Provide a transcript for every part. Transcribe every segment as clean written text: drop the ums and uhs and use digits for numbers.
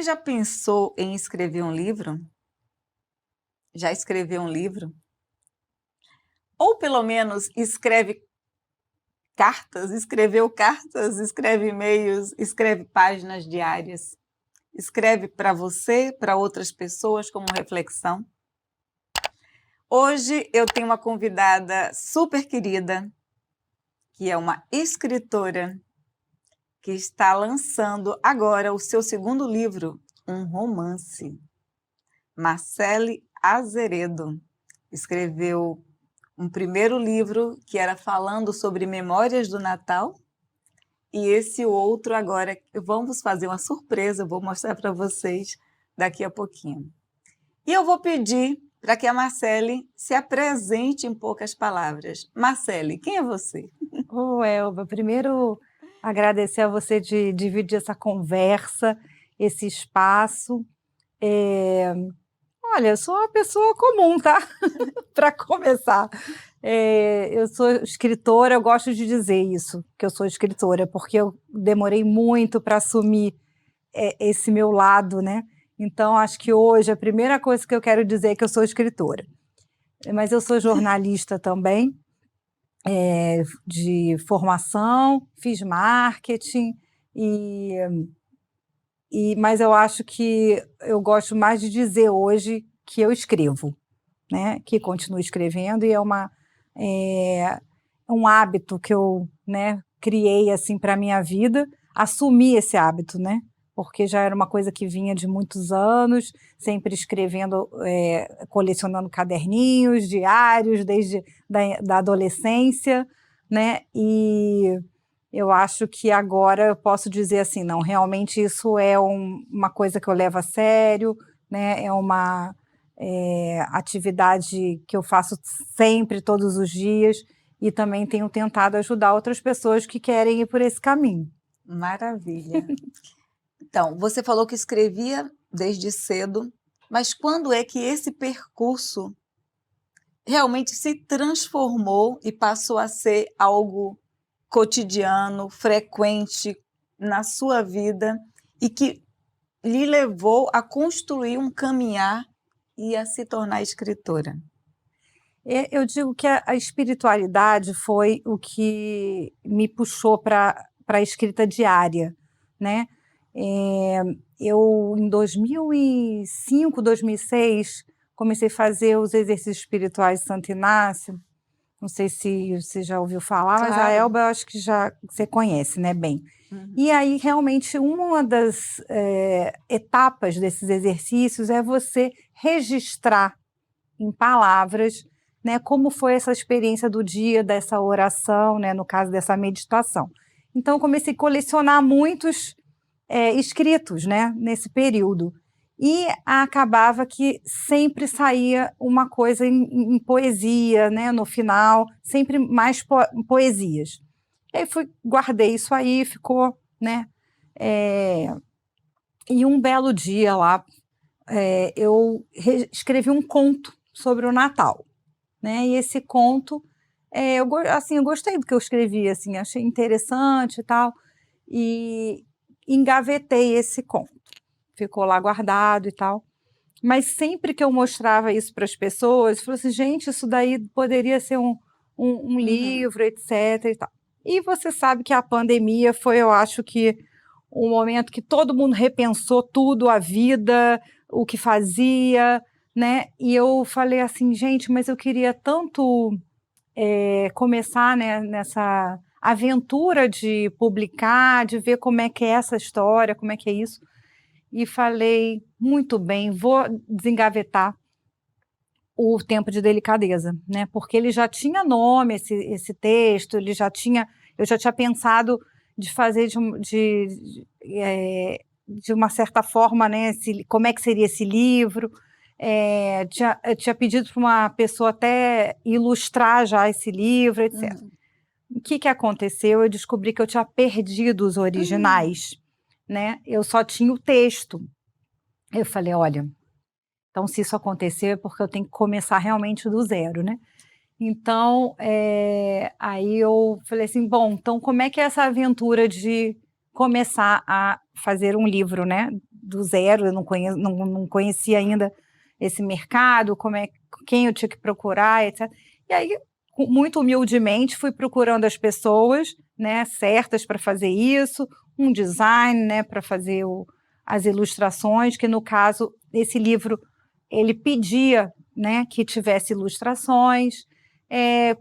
Você já pensou em escrever um livro? Já escreveu um livro? Ou pelo menos escreveu cartas, escreve e-mails, escreve páginas diárias, escreve para você, para outras pessoas como reflexão? Hoje eu tenho uma convidada super querida, que é uma escritora, que está lançando agora o seu segundo livro, um romance. Marcele Azeredo escreveu um primeiro livro que era falando sobre memórias do Natal, e esse outro agora vamos fazer uma surpresa, eu vou mostrar para vocês daqui a pouquinho. E eu vou pedir para que a Marcele se apresente em poucas palavras. Marcele, quem é você? Elba, primeiro agradecer a você de dividir essa conversa, esse espaço. Olha, eu sou uma pessoa comum, tá? Para começar. Eu sou escritora, eu gosto de dizer isso, que eu sou escritora, porque eu demorei muito para assumir esse meu lado, né? Então, acho que hoje a primeira coisa que eu quero dizer é que eu sou escritora. Mas eu sou jornalista também, de formação, fiz marketing, mas eu acho que eu gosto mais de dizer hoje que eu escrevo, né? Que continuo escrevendo, e é um hábito que eu, né, criei assim para a minha vida, assumi esse hábito, né? Porque já era uma coisa que vinha de muitos anos, sempre escrevendo, colecionando caderninhos, diários, desde da adolescência, né? E eu acho que agora eu posso dizer assim, não, realmente isso é uma coisa que eu levo a sério, né? É uma atividade que eu faço sempre, todos os dias, e também tenho tentado ajudar outras pessoas que querem ir por esse caminho. Maravilha. Então, você falou que escrevia desde cedo, mas quando é que esse percurso realmente se transformou e passou a ser algo cotidiano, frequente na sua vida e que lhe levou a construir um caminhar e a se tornar escritora? Eu digo que a espiritualidade foi o que me puxou para a escrita diária, né? Eu, em 2005, 2006, comecei a fazer os exercícios espirituais de Santo Inácio. Não sei se você já ouviu falar, mas a Claro. Elba eu acho que já você conhece, né, bem. Uhum. E aí, realmente, uma das etapas desses exercícios é você registrar em palavras, né, como foi essa experiência do dia, dessa oração, né, no caso dessa meditação. Então, eu comecei a colecionar muitos escritos, né, nesse período. E acabava que sempre saía uma coisa em poesia, né, no final, sempre mais poesias. E aí guardei isso aí, ficou, né, e um belo dia lá, eu escrevi um conto sobre o Natal, né, e esse conto, assim, eu gostei do que eu escrevi, assim, achei interessante e tal, e engavetei esse conto. Ficou lá guardado e tal. Mas sempre que eu mostrava isso para as pessoas, eu falava assim, gente, isso daí poderia ser um Uhum. livro, etc. E tal. E você sabe que a pandemia foi, eu acho que, um momento que todo mundo repensou tudo, a vida, o que fazia, né? E eu falei assim, gente, mas eu queria tanto começar, né, nessa aventura de publicar, de ver como é que é essa história, como é que é isso. E falei, muito bem, vou desengavetar o Tempo de Delicadeza, né? Porque ele já tinha nome, esse texto, eu já tinha pensado de fazer de uma certa forma, né? Como é que seria esse livro? Eu tinha pedido para uma pessoa até ilustrar já esse livro, etc. Uhum. O que aconteceu? Eu descobri que eu tinha perdido os originais, né? Eu só tinha o texto. Eu falei, olha, então se isso acontecer é porque eu tenho que começar realmente do zero, né? Então, aí eu falei assim, bom, então como é que é essa aventura de começar a fazer um livro, né? do zero, eu não conhecia ainda esse mercado, quem eu tinha que procurar, etc. E aí, muito humildemente, fui procurando as pessoas, né, certas para fazer isso, um design, né, para fazer as ilustrações, que no caso, esse livro, ele pedia, né, que tivesse ilustrações,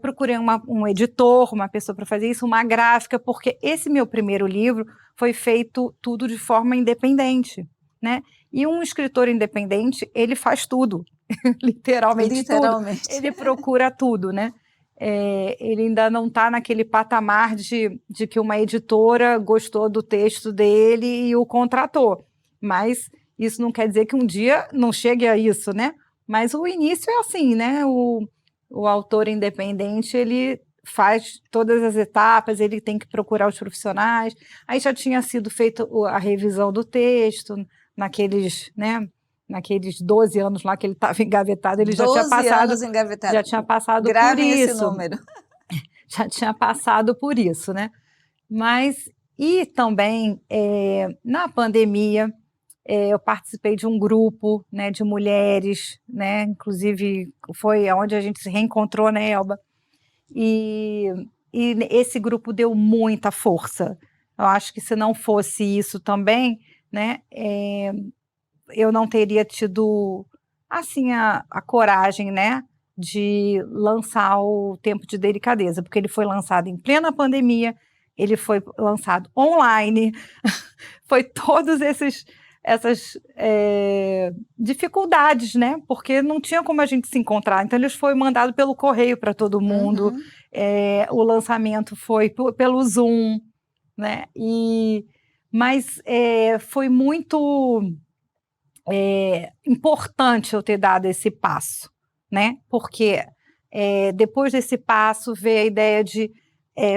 procurei um editor, uma pessoa para fazer isso, uma gráfica, porque esse meu primeiro livro foi feito tudo de forma independente, né? E um escritor independente, ele faz tudo, literalmente tudo. Ele procura tudo, né? Ele ainda não está naquele patamar de que uma editora gostou do texto dele e o contratou. Mas isso não quer dizer que um dia não chegue a isso, né? Mas o início é assim, né? O autor independente, ele faz todas as etapas, ele tem que procurar os profissionais. Aí já tinha sido feita a revisão do texto, naqueles 12 anos lá que ele estava engavetado, ele já tinha passado, já tinha passado por isso. Esse número. Já tinha passado por isso, né? Mas, e também, na pandemia, eu participei de um grupo, né, de mulheres, né, inclusive foi onde a gente se reencontrou, né, Elba? E esse grupo deu muita força. Eu acho que se não fosse isso também, né, eu não teria tido, assim, a coragem, né, de lançar o Tempo de Delicadeza, porque ele foi lançado em plena pandemia, ele foi lançado online, foi todos essas dificuldades, né? Porque não tinha como a gente se encontrar. Então, ele foi mandado pelo correio para todo mundo. O lançamento foi pelo Zoom, né? Mas foi muito importante eu ter dado esse passo, né? Porque depois desse passo veio a ideia de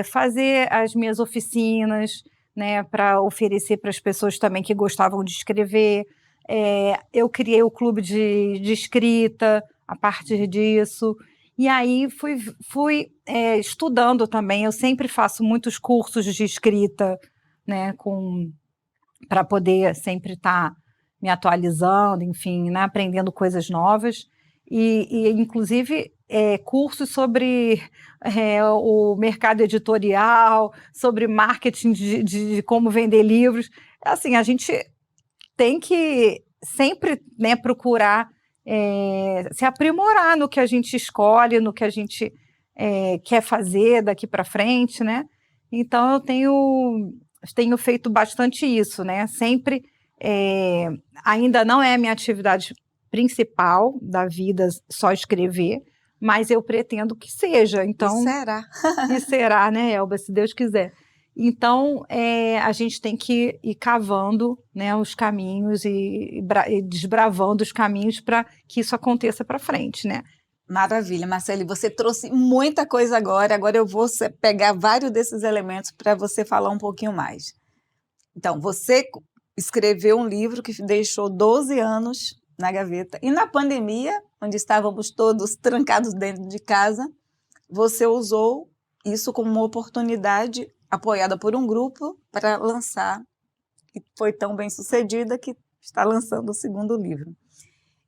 fazer as minhas oficinas, né, para oferecer para as pessoas também que gostavam de escrever. Eu criei o clube de escrita a partir disso. E aí fui estudando também. Eu sempre faço muitos cursos de escrita, né, para poder sempre estar me atualizando, enfim, né, aprendendo coisas novas. E inclusive, cursos sobre o mercado editorial, sobre marketing de como vender livros. Assim, a gente tem que sempre, né, procurar se aprimorar no que a gente escolhe, no que a gente quer fazer daqui para frente, né? Então, eu tenho feito bastante isso, né? Sempre, ainda não é a minha atividade principal da vida só escrever, mas eu pretendo que seja. Então, e será? E será, né, Elba, se Deus quiser. Então, a gente tem que ir cavando, né, os caminhos e desbravando os caminhos para que isso aconteça para frente, né? Maravilha, Marcele, você trouxe muita coisa agora. Agora eu vou pegar vários desses elementos para você falar um pouquinho mais. Então, você escreveu um livro que deixou 12 anos na gaveta, e na pandemia, onde estávamos todos trancados dentro de casa, você usou isso como uma oportunidade, apoiada por um grupo, para lançar, e foi tão bem sucedida que está lançando o segundo livro.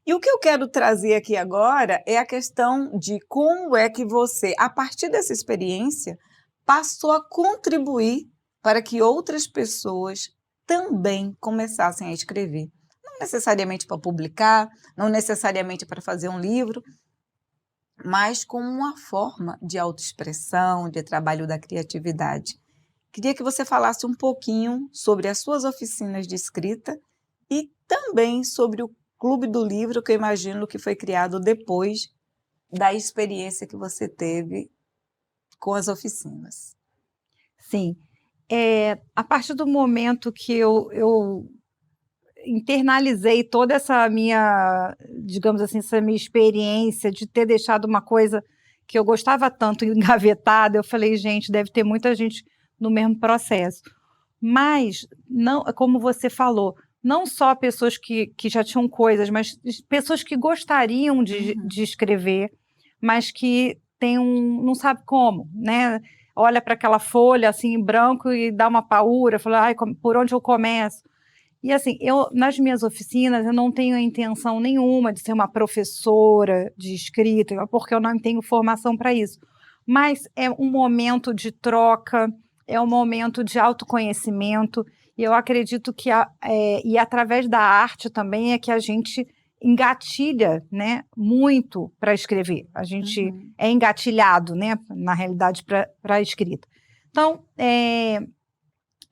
E o que eu quero trazer aqui agora é a questão de como é que você, a partir dessa experiência, passou a contribuir para que outras pessoas também começassem a escrever. Não necessariamente para publicar, não necessariamente para fazer um livro, mas como uma forma de autoexpressão, de trabalho da criatividade. Queria que você falasse um pouquinho sobre as suas oficinas de escrita e também sobre o Clube do Livro, que eu imagino que foi criado depois da experiência que você teve com as oficinas. Sim. A partir do momento que eu internalizei toda essa minha, digamos assim, essa minha experiência de ter deixado uma coisa que eu gostava tanto engavetada, eu falei, gente, deve ter muita gente no mesmo processo. Mas, não, como você falou, não só pessoas que já tinham coisas, mas pessoas que gostariam de escrever, mas que não sabe como, né? Olha para aquela folha assim em branco e dá uma paura, fala, ai, por onde eu começo? E assim, nas minhas oficinas, eu não tenho a intenção nenhuma de ser uma professora de escrita, porque eu não tenho formação para isso. Mas é um momento de troca, é um momento de autoconhecimento, e eu acredito que, e através da arte também, é que a gente engatilha, né, muito para escrever. A gente é engatilhado, né, na realidade, para a escrita. Então,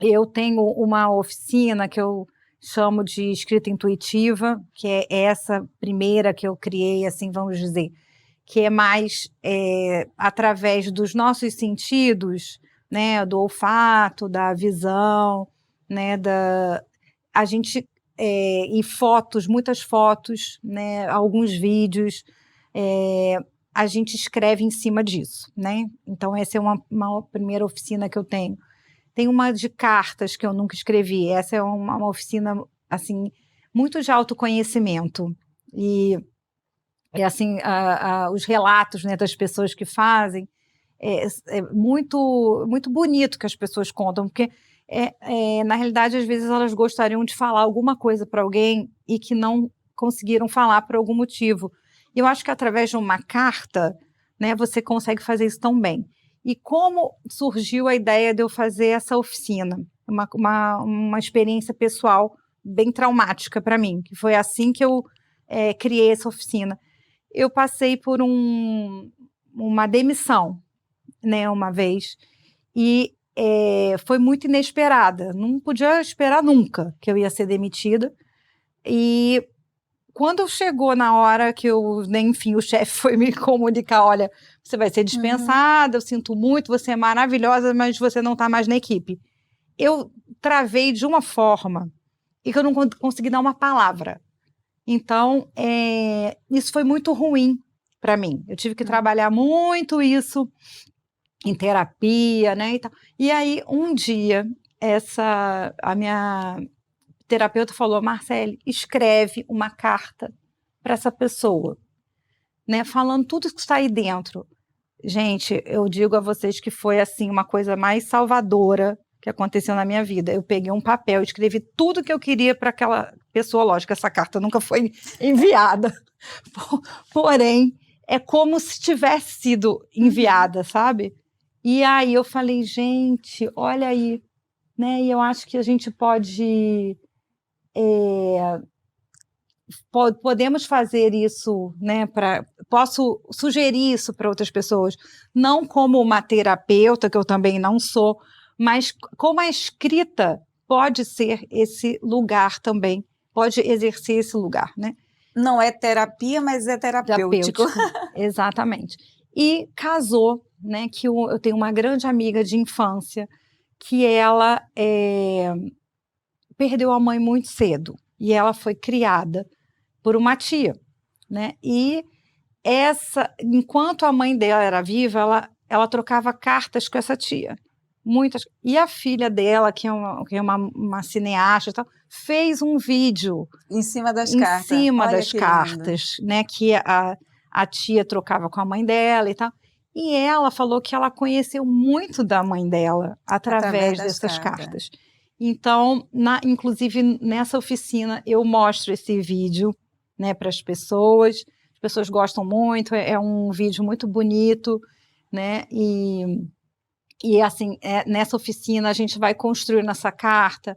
eu tenho uma oficina que eu chamo de escrita intuitiva, que é essa primeira que eu criei, assim, vamos dizer, que é mais através dos nossos sentidos, né, do olfato, da visão, né, a gente e fotos, muitas fotos, né, alguns vídeos, a gente escreve em cima disso, né? Então essa é uma primeira oficina que eu tenho. Tem uma de cartas que eu nunca escrevi. Essa é uma oficina, assim, muito de autoconhecimento. E assim, os relatos, né, das pessoas que fazem, é muito, muito bonito que as pessoas contam, porque, na realidade, às vezes elas gostariam de falar alguma coisa para alguém e que não conseguiram falar por algum motivo. E eu acho que através de uma carta, né, você consegue fazer isso tão bem. E como surgiu a ideia de eu fazer essa oficina? Uma experiência pessoal bem traumática para mim, que foi assim que eu criei essa oficina. Eu passei por uma demissão, né, uma vez, e foi muito inesperada. Não podia esperar nunca que eu ia ser demitida. E quando chegou na hora que enfim, o chefe foi me comunicar, olha, você vai ser dispensada, eu sinto muito, você é maravilhosa, mas você não está mais na equipe. Eu travei de uma forma e que eu não consegui dar uma palavra. Então, isso foi muito ruim para mim. Eu tive que trabalhar muito isso em terapia, né, e tal. E aí, um dia, a minha terapeuta falou: Marcele, escreve uma carta para essa pessoa, né, falando tudo que está aí dentro. Gente, eu digo a vocês que foi assim uma coisa mais salvadora que aconteceu na minha vida. Eu peguei um papel, escrevi tudo que eu queria para aquela pessoa. Lógico, essa carta nunca foi enviada, porém é como se tivesse sido enviada, sabe? E aí eu falei, gente, olha aí, né? E eu acho que a gente podemos fazer isso, né? Posso sugerir isso para outras pessoas, não como uma terapeuta, que eu também não sou, mas como a escrita pode ser esse lugar também, pode exercer esse lugar, né? Não é terapia, mas é terapêutico. Exatamente. E casou, né? Que eu tenho uma grande amiga de infância que ela perdeu a mãe muito cedo e ela foi criada por uma tia, né? E enquanto a mãe dela era viva, ela trocava cartas com essa tia. Muitas. E a filha dela, que é uma cineasta e tal, fez um vídeo em cima das em cartas. cima Olha das que cartas, né? Que a tia trocava com a mãe dela e tal. E ela falou que ela conheceu muito da mãe dela através dessas cartas. Então, inclusive nessa oficina, eu mostro esse vídeo, né, para as pessoas. As pessoas gostam muito, é um vídeo muito bonito, né? E assim, nessa oficina a gente vai construir essa carta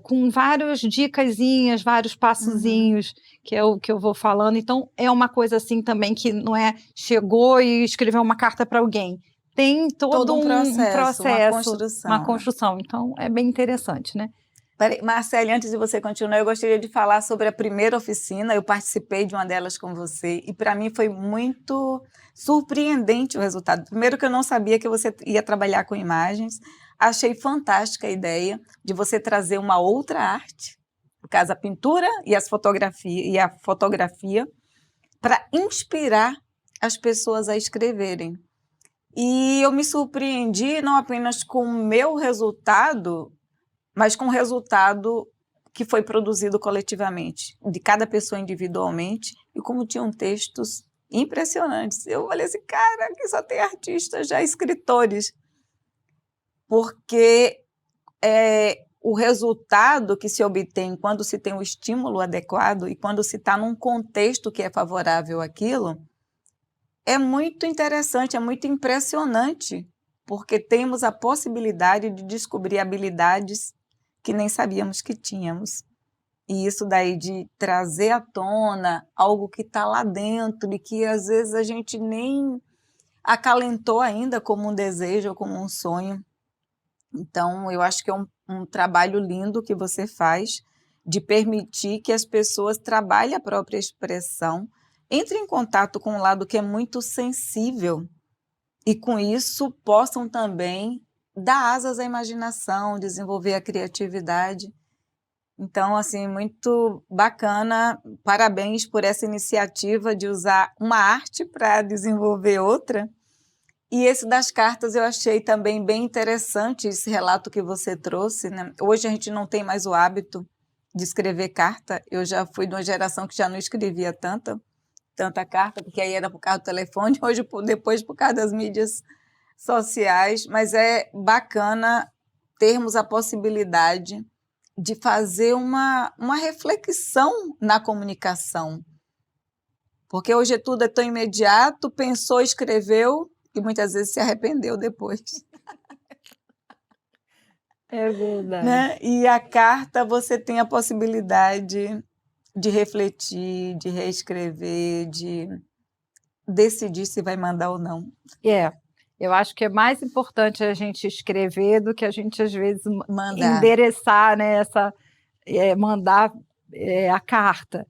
com várias dicasinhas, vários passozinhos que eu vou falando. Então, é uma coisa assim também que não é chegou e escreveu uma carta para alguém. Tem todo um processo, uma construção. Então, é bem interessante, né? Marcele, antes de você continuar, eu gostaria de falar sobre a primeira oficina. Eu participei de uma delas com você e para mim foi muito surpreendente o resultado. Primeiro que eu não sabia que você ia trabalhar com imagens. Achei fantástica a ideia de você trazer uma outra arte, no caso a pintura e a fotografia, para inspirar as pessoas a escreverem. E eu me surpreendi não apenas com o meu resultado, mas com o resultado que foi produzido coletivamente, de cada pessoa individualmente, e como tinham textos impressionantes. Eu falei assim, cara, aqui só tem artistas, já escritores, porque o resultado que se obtém quando se tem o estímulo adequado e quando se está num contexto que é favorável àquilo, é muito interessante, é muito impressionante, porque temos a possibilidade de descobrir habilidades que nem sabíamos que tínhamos. E isso daí de trazer à tona algo que está lá dentro e que às vezes a gente nem acalentou ainda como um desejo ou como um sonho. Então, eu acho que é um trabalho lindo que você faz de permitir que as pessoas trabalhem a própria expressão, entrem em contato com um lado que é muito sensível e, com isso, possam também dar asas à imaginação, desenvolver a criatividade. Então, assim, muito bacana. Parabéns por essa iniciativa de usar uma arte para desenvolver outra. E esse das cartas eu achei também bem interessante, esse relato que você trouxe, né? Hoje a gente não tem mais o hábito de escrever carta. Eu já fui de uma geração que já não escrevia tanta carta, porque aí era por causa do telefone, hoje depois por causa das mídias sociais. Mas é bacana termos a possibilidade de fazer uma reflexão na comunicação. Porque hoje tudo é tão imediato, pensou, escreveu, e muitas vezes se arrependeu depois. É verdade. Né? E a carta você tem a possibilidade de refletir, de reescrever, de decidir se vai mandar ou não. Eu acho que é mais importante a gente escrever do que a gente, às vezes, Mandar. endereçar, né, mandar a carta.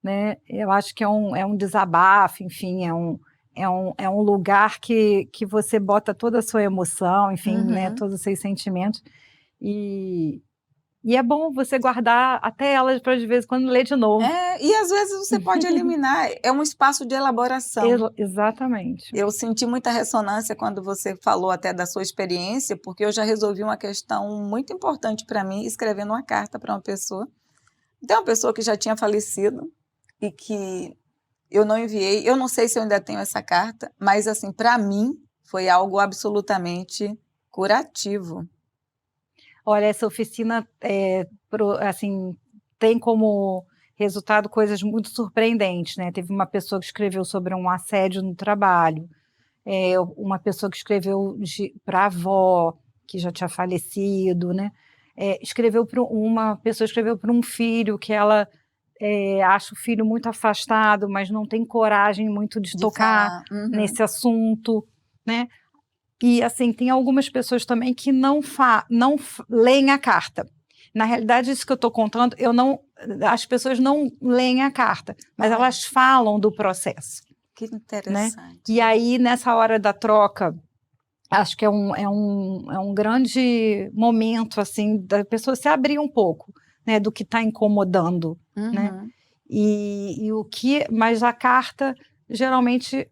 Né? Eu acho que é um desabafo, enfim, é um lugar que você bota toda a sua emoção, enfim, né, todos os seus sentimentos, e é bom você guardar até elas para de vez em quando ler de novo. E às vezes você pode eliminar, é um espaço de elaboração. Exatamente. Eu senti muita ressonância quando você falou até da sua experiência, porque eu já resolvi uma questão muito importante para mim, escrevendo uma carta para uma pessoa. Tem uma pessoa que já tinha falecido e que eu não enviei. Eu não sei se eu ainda tenho essa carta, mas assim, para mim foi algo absolutamente curativo. Olha, essa oficina assim, tem como resultado coisas muito surpreendentes, né? Teve uma pessoa que escreveu sobre um assédio no trabalho, uma pessoa que escreveu para a avó, que já tinha falecido, né? Uma pessoa escreveu para um filho que ela acha o filho muito afastado, mas não tem coragem muito de tocar nesse assunto, né? E, assim, tem algumas pessoas também que não leem a carta. Na realidade, isso que eu estou contando, as pessoas não leem a carta, mas elas falam do processo. Que interessante. Né? E aí, nessa hora da troca, acho que é um grande momento, assim, da pessoa se abrir um pouco, né, do que está incomodando, né? Mas a carta, geralmente,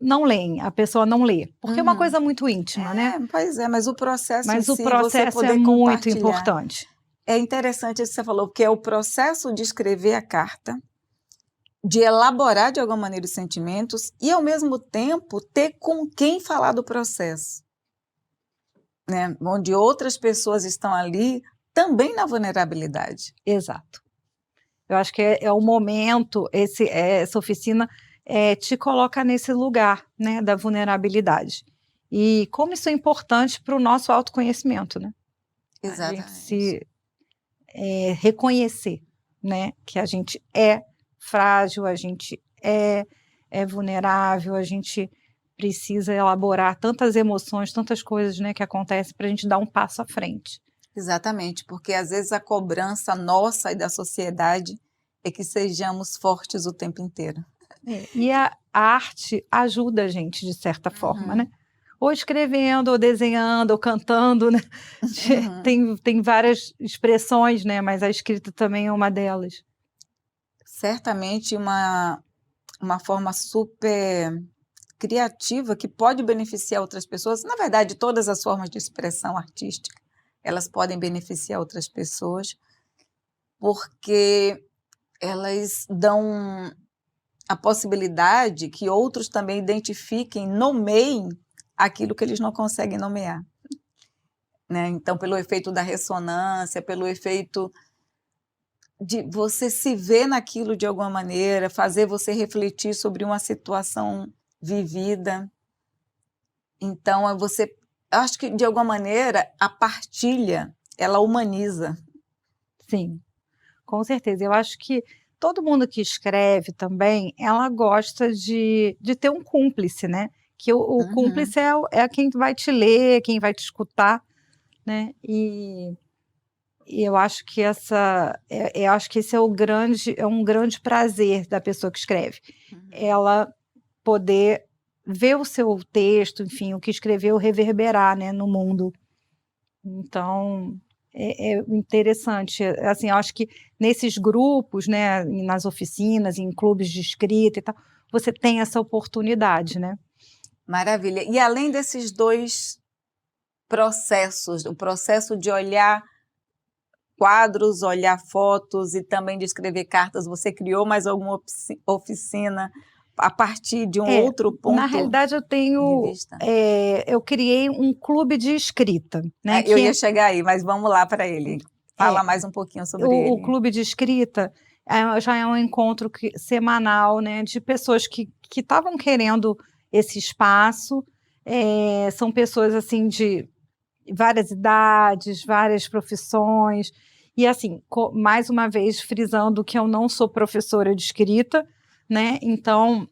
não leem, a pessoa não lê, porque é uma coisa muito íntima, né? Pois é, mas o processo Mas em o si, processo você poder é muito compartilhar. importante. É interessante isso que você falou, porque é o processo de escrever a carta, de elaborar de alguma maneira os sentimentos e, ao mesmo tempo, ter com quem falar do processo. Né? Onde outras pessoas estão ali também na vulnerabilidade. Exato. Eu acho que é o momento, essa oficina te coloca nesse lugar, né, da vulnerabilidade. E como isso é importante para o nosso autoconhecimento, né? Exatamente. A gente se reconhecer, né, que a gente é frágil, a gente é vulnerável, a gente precisa elaborar tantas emoções, tantas coisas, né, que acontecem para a gente dar um passo à frente. Exatamente, porque às vezes a cobrança nossa e da sociedade é que sejamos fortes o tempo inteiro. E a arte ajuda a gente, de certa forma, né? Ou escrevendo, ou desenhando, ou cantando, né? Tem várias expressões, né? Mas a escrita também é uma delas. Certamente uma forma super criativa que pode beneficiar outras pessoas. Na verdade, todas as formas de expressão artística, elas podem beneficiar outras pessoas, porque elas dão a possibilidade que outros também identifiquem, nomeiem aquilo que eles não conseguem nomear. né? Então, pelo efeito da ressonância, pelo efeito de você se ver naquilo de alguma maneira, fazer você refletir sobre uma situação vivida. Então, você, acho que de alguma maneira a partilha, ela humaniza. Sim, com certeza. Eu acho que todo mundo que escreve também, ela gosta de ter um cúmplice, né? Que o cúmplice é quem vai te ler, quem vai te escutar, né? E eu acho que eu acho que esse é um grande prazer da pessoa que escreve. Ela poder ver o seu texto, enfim, o que escreveu reverberar, né, no mundo. Então, é interessante. Assim, eu acho que nesses grupos, né, nas oficinas, em clubes de escrita e tal, você tem essa oportunidade, né? Maravilha. E além desses dois processos, o processo de olhar quadros, olhar fotos e também de escrever cartas, você criou mais alguma oficina a partir de um outro Na ponto realidade, de vista? eu criei um clube de escrita, né? Eu ia chegar aí, mas vamos lá para ele. Fala mais um pouquinho sobre o ele. clube de escrita já é um encontro semanal, né, de pessoas que estavam querendo esse espaço. São pessoas assim de várias idades, várias profissões. E assim, mais uma vez frisando que eu não sou professora de escrita, né? Então,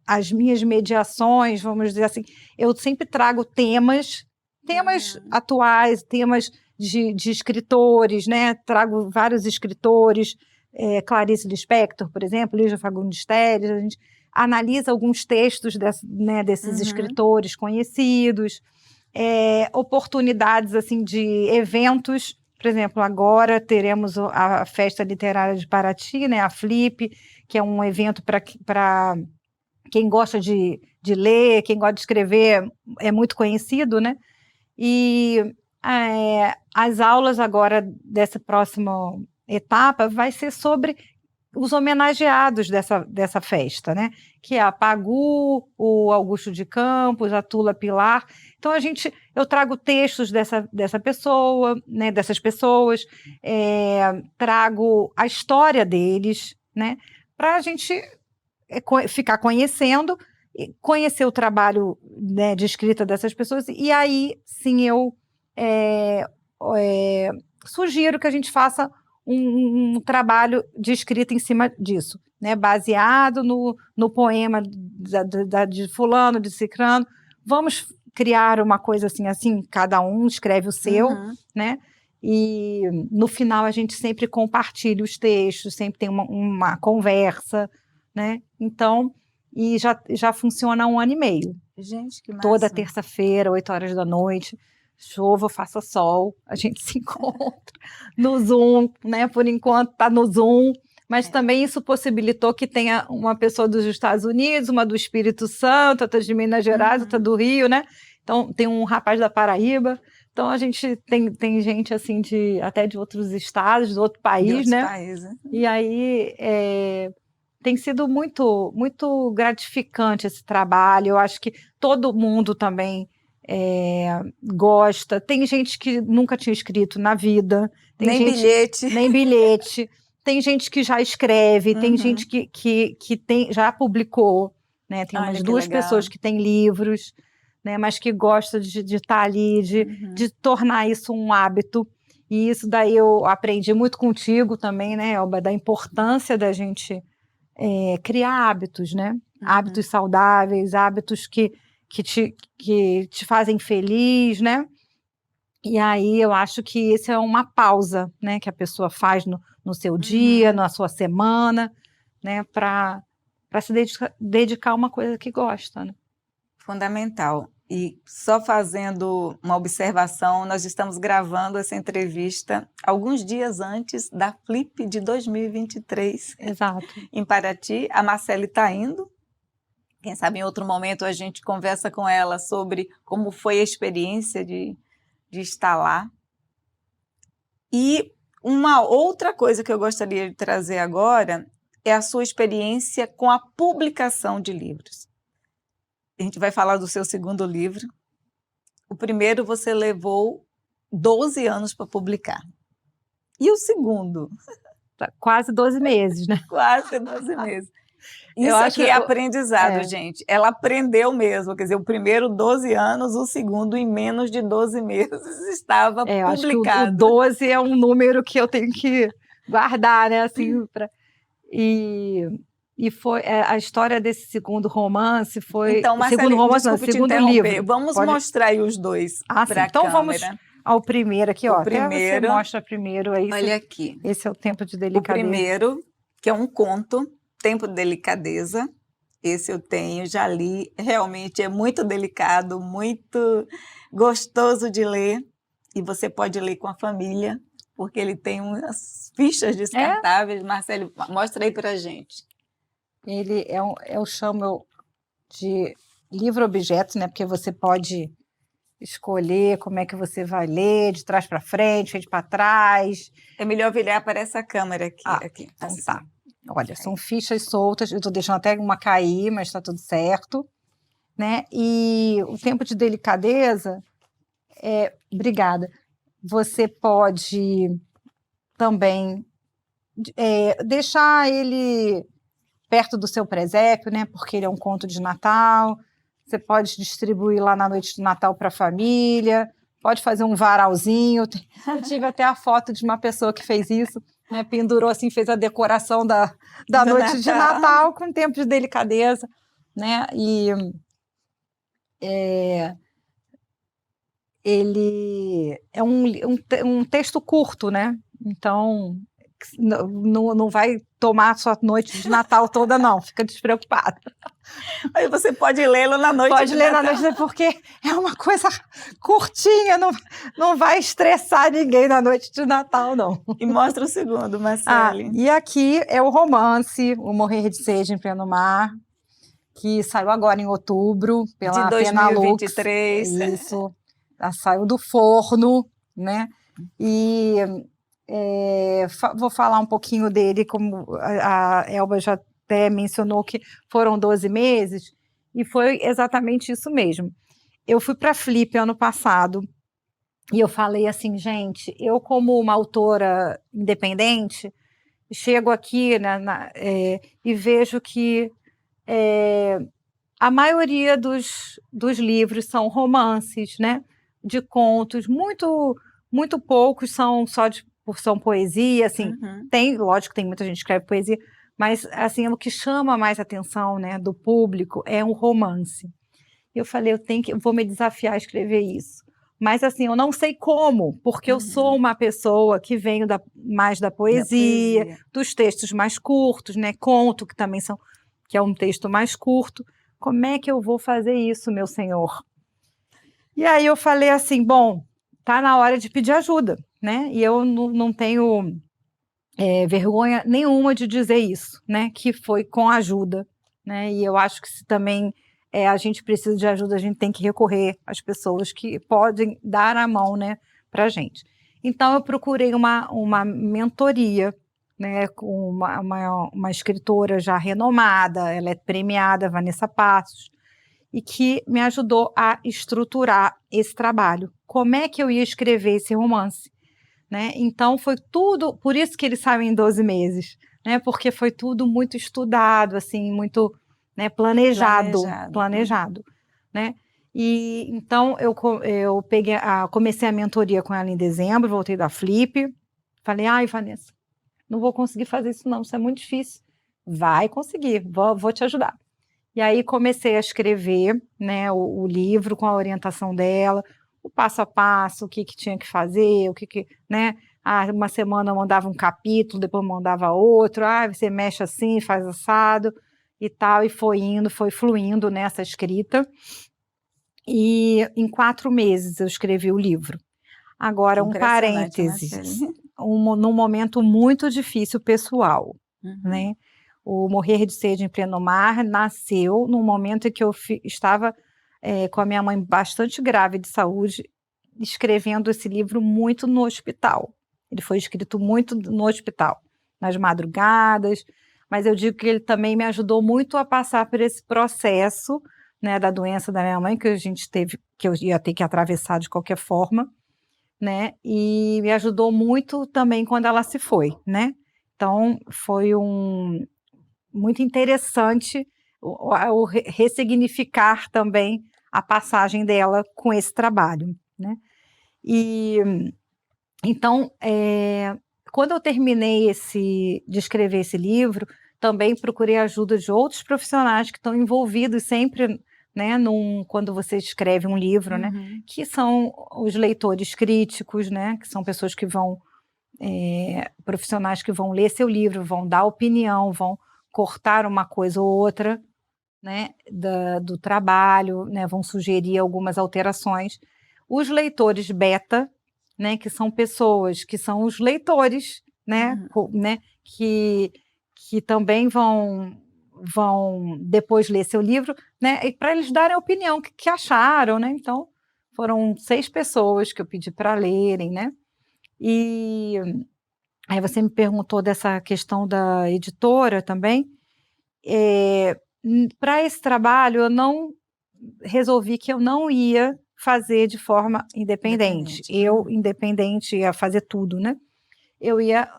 as minhas mediações, vamos dizer assim, eu sempre trago temas atuais, temas de escritores, né? Trago vários escritores, Clarice Lispector, por exemplo, Lígia Fagundes Telles, a gente analisa alguns textos desses escritores conhecidos, oportunidades assim de eventos. Por exemplo, agora teremos a Festa Literária de Paraty, né, a Flip, que é um evento para quem gosta de ler, quem gosta de escrever, é muito conhecido, né? E as aulas agora dessa próxima etapa vai ser sobre os homenageados dessa festa, né? Que é a Pagu, o Augusto de Campos, a Tula Pilar. Então eu trago textos dessa pessoa, né? Dessas pessoas, trago a história deles, né? Para a gente ficar conhecendo, conhecer o trabalho, né, de escrita dessas pessoas, e aí sim eu sugiro que a gente faça um trabalho de escrita em cima disso, né, baseado no poema de fulano, de cicrano. Vamos criar uma coisa assim, cada um escreve o seu, né? E no final a gente sempre compartilha os textos, sempre tem uma conversa, né? Então, e já funciona há 1 ano e meio. Gente, que massa. Toda terça-feira, 8 horas da noite, chova ou faça sol, a gente se encontra no Zoom, né? Por enquanto está no Zoom, mas também isso possibilitou que tenha uma pessoa dos Estados Unidos, uma do Espírito Santo, outra de Minas Gerais, outra do Rio, né? Então, tem um rapaz da Paraíba. Então, a gente tem gente assim até de outros estados, de outro país, de outros né? países. E aí tem sido muito, muito gratificante esse trabalho. Eu acho que todo mundo também gosta. Tem gente que nunca tinha escrito na vida. Tem Nem gente, bilhete. Nem bilhete. Tem gente que já escreve, tem gente que já publicou, né? Tem umas 2 pessoas que têm livros, né? Mas que gostam de estar ali, de tornar isso um hábito. E isso daí eu aprendi muito contigo também, né, Elba, da importância da gente criar hábitos, né? Hábitos saudáveis, hábitos que te fazem feliz, né? E aí eu acho que isso é uma pausa, né, que a pessoa faz no seu dia, na sua semana, né, para se dedicar a uma coisa que gosta, né? Fundamental. E só fazendo uma observação, nós estamos gravando essa entrevista alguns dias antes da Flip de 2023. Exato. Em Paraty. A Marcele está indo. Quem sabe em outro momento a gente conversa com ela sobre como foi a experiência de estar lá. E uma outra coisa que eu gostaria de trazer agora é a sua experiência com a publicação de livros. A gente vai falar do seu segundo livro, O primeiro você levou 12 anos para publicar. E o segundo? Quase 12 meses, né? Quase 12 meses. Isso Eu aqui acho- é aprendizado, é. gente. Ela aprendeu mesmo, quer dizer, o primeiro 12 anos, o segundo em menos de 12 meses estava Eu acho que o publicado. 12 é um número que eu tenho que guardar, né? Assim, e foi a história desse segundo romance foi. Então, Segundo Marcele, romance, não, desculpe te segundo interromper. livro. Vamos Pode- mostrar aí os dois Ah, sim. para a Então vamos câmera. ao primeiro aqui, O ó. Até você primeiro, mostra primeiro aí. olha aqui. Esse é o tempo de O delicadeza. primeiro, que é um conto, Tempo de Delicadeza. Esse eu tenho, já li. Realmente é muito delicado, muito gostoso de ler. E você pode ler com a família, porque ele tem umas fichas descartáveis. Marcelo, mostra aí para a gente. Ele eu chamo de livro-objeto, né? Porque você pode escolher como é que você vai ler, de trás para frente para trás. É melhor virar para essa câmera aqui. aqui Então assim. tá. Olha, são fichas soltas, eu estou deixando até uma cair, mas está tudo certo, né? E o tempo de delicadeza obrigada. Você pode também deixar ele perto do seu presépio, né? Porque ele é um conto de Natal. Você pode distribuir lá na noite de Natal para a família, pode fazer um varalzinho. Eu tive até a foto de uma pessoa que fez isso, né? Pendurou assim, fez a decoração da noite de Natal com tempo de delicadeza, né? E ele é um texto curto, né? Então não vai tomar a sua noite de Natal toda, não. Fica despreocupada. Aí você pode lê-lo na noite Pode de ler Natal. na noite, porque é uma coisa curtinha, não vai estressar ninguém na noite de Natal, não. E mostra o segundo, Marcele. E aqui é o romance, O Morrer de Sede em Pleno Mar, que saiu agora em outubro, pela de 2023. Isso, saiu do forno, né? E vou falar um pouquinho dele, como a Elba já até mencionou que foram 12 meses, e foi exatamente isso mesmo. Eu fui para a Flip ano passado, e eu falei assim, gente, eu como uma autora independente, chego aqui e vejo que a maioria dos livros são romances, né? De contos, muito poucos são são poesia, assim, lógico que tem muita gente que escreve poesia, mas assim, o que chama mais atenção, né, do público é um romance. Eu falei, eu vou me desafiar a escrever isso. Mas assim, eu não sei como, porque eu sou uma pessoa que venho mais da poesia, dos textos mais curtos, né, conto que é um texto mais curto. Como é que eu vou fazer isso, meu senhor? E aí eu falei assim, bom, tá na hora de pedir ajuda, né? E eu não tenho vergonha nenhuma de dizer isso, né? Que foi com ajuda, né? E eu acho que se também a gente precisa de ajuda, a gente tem que recorrer às pessoas que podem dar a mão, né, para a gente. Então eu procurei uma mentoria, né, com uma escritora já renomada, ela é premiada, Vanessa Passos, e que me ajudou a estruturar esse trabalho. Como é que eu ia escrever esse romance? Né? Então foi tudo, por isso que ele saiu em 12 meses, né? Porque foi tudo muito estudado, assim, muito, né, planejado, né? E então eu comecei a mentoria com ela em dezembro, voltei da Flip, falei, ai, Vanessa, não vou conseguir fazer isso não, isso é muito difícil. Vai conseguir, vou te ajudar. E aí comecei a escrever, né, o livro com a orientação dela, o passo a passo, o que tinha que fazer, né? Uma semana eu mandava um capítulo, depois mandava outro, você mexe assim, faz assado e tal, e foi indo, foi fluindo nessa escrita. E em 4 meses eu escrevi o livro. Agora, um parênteses, num momento muito difícil pessoal, né? O Morrer de Sede em Pleno Mar nasceu num momento em que eu estava com a minha mãe bastante grave de saúde, escrevendo esse livro muito no hospital. Ele foi escrito muito no hospital, nas madrugadas, mas eu digo que ele também me ajudou muito a passar por esse processo, né, da doença da minha mãe, que a gente teve que eu ia ter que atravessar de qualquer forma, né? E me ajudou muito também quando ela se foi, né? Então, foi muito interessante o ressignificar também a passagem dela com esse trabalho, né? E então, quando eu terminei de escrever esse livro, também procurei a ajuda de outros profissionais que estão envolvidos sempre, né, quando você escreve um livro, né, Uhum. que são os leitores críticos, né, que são pessoas que vão, profissionais que vão ler seu livro, vão dar opinião, vão cortar uma coisa ou outra, né, do trabalho, né, vão sugerir algumas alterações. Os leitores beta, né, que são pessoas que são os leitores, né, Uhum. né, que também vão depois ler seu livro, né, e para eles darem a opinião, o que acharam, né, então foram 6 pessoas que eu pedi para lerem, né, e aí você me perguntou dessa questão da editora também, para esse trabalho eu não resolvi que eu não ia fazer de forma independente. Independente. Eu, independente, ia fazer tudo, né? Eu ia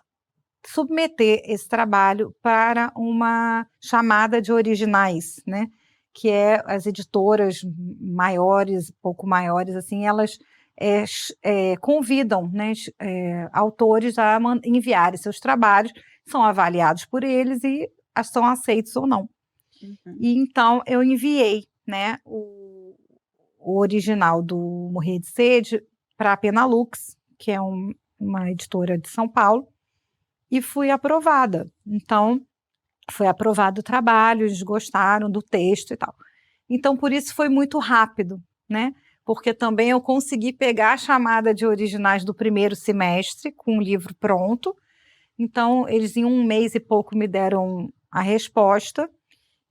submeter esse trabalho para uma chamada de originais, né? Que é as editoras maiores, pouco maiores, assim, elas convidam, né, autores a enviarem seus trabalhos, são avaliados por eles e são aceitos ou não. Uhum. E então eu enviei, né, o original do Morrer de Sede para a Penalux, que é uma editora de São Paulo, e fui aprovada. Então, foi aprovado o trabalho, eles gostaram do texto e tal. Então, por isso foi muito rápido, né? Porque também eu consegui pegar a chamada de originais do primeiro semestre, com o livro pronto. Então, eles em 1 mês e pouco me deram a resposta,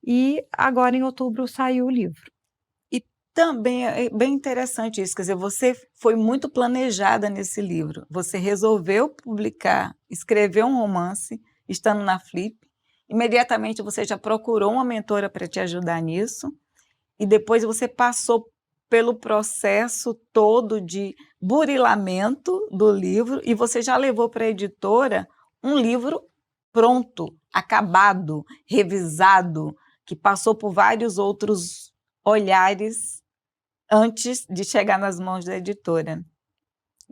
e agora em outubro saiu o livro. E também é bem interessante isso, quer dizer, você foi muito planejada nesse livro. Você resolveu publicar, escrever um romance, estando na Flip. Imediatamente você já procurou uma mentora para te ajudar nisso, e depois você passou pelo processo todo de burilamento do livro, e você já levou para a editora um livro pronto, acabado, revisado, que passou por vários outros olhares antes de chegar nas mãos da editora.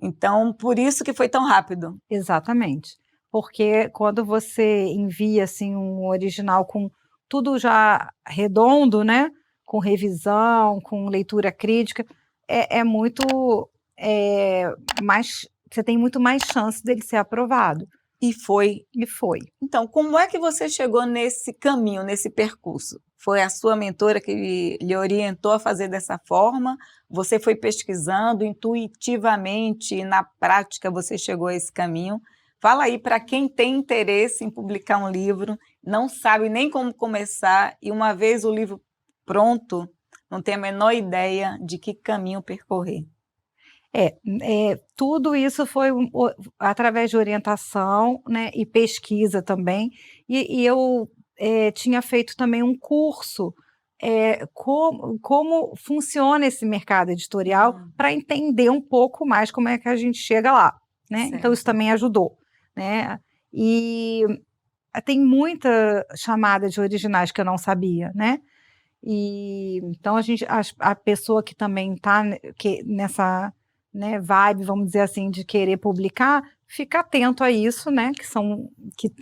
Então, por isso que foi tão rápido. Exatamente. Porque quando você envia, assim, um original com tudo já redondo, né, com revisão, com leitura crítica, é muito, mais você tem muito mais chance dele ser aprovado. E foi. E foi. Então, como é que você chegou nesse caminho, nesse percurso? Foi a sua mentora que lhe orientou a fazer dessa forma? Você foi pesquisando intuitivamente e na prática você chegou a esse caminho? Fala aí para quem tem interesse em publicar um livro, não sabe nem como começar e uma vez o livro pronto, não tem a menor ideia de que caminho percorrer. Tudo isso foi através de orientação, né, e pesquisa também, e eu, tinha feito também um curso, como funciona esse mercado editorial, para entender um pouco mais como é que a gente chega lá, né, então isso Certo. também ajudou, né. E tem muita chamada de originais que eu não sabia, né, e então a pessoa que também está nessa, né, vibe, vamos dizer assim, de querer publicar, fica atento a isso, né,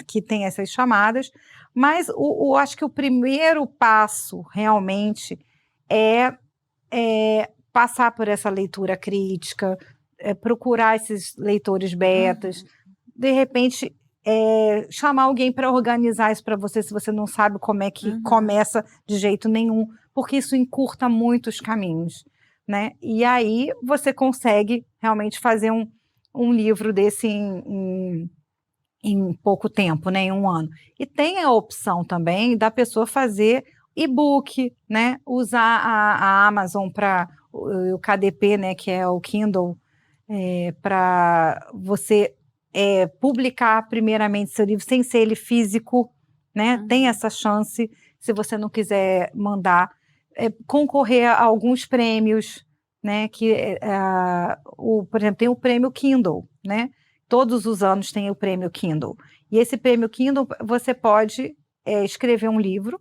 que tem essas chamadas, mas acho que o primeiro passo realmente é passar por essa leitura crítica, procurar esses leitores betas, de repente, chamar alguém para organizar isso para você, se você não sabe como é que começa de jeito nenhum, porque isso encurta muito os caminhos, né. E aí você consegue realmente fazer um livro desse em pouco tempo, né, em 1 ano. E tem a opção também da pessoa fazer e-book, né, usar a Amazon para o KDP, né, que é o Kindle, para você, publicar primeiramente seu livro sem ser ele físico, né, tem essa chance, se você não quiser mandar, concorrer a alguns prêmios, né? Por exemplo, tem o prêmio Kindle, né? Todos os anos tem o prêmio Kindle. E esse prêmio Kindle, você pode escrever um livro,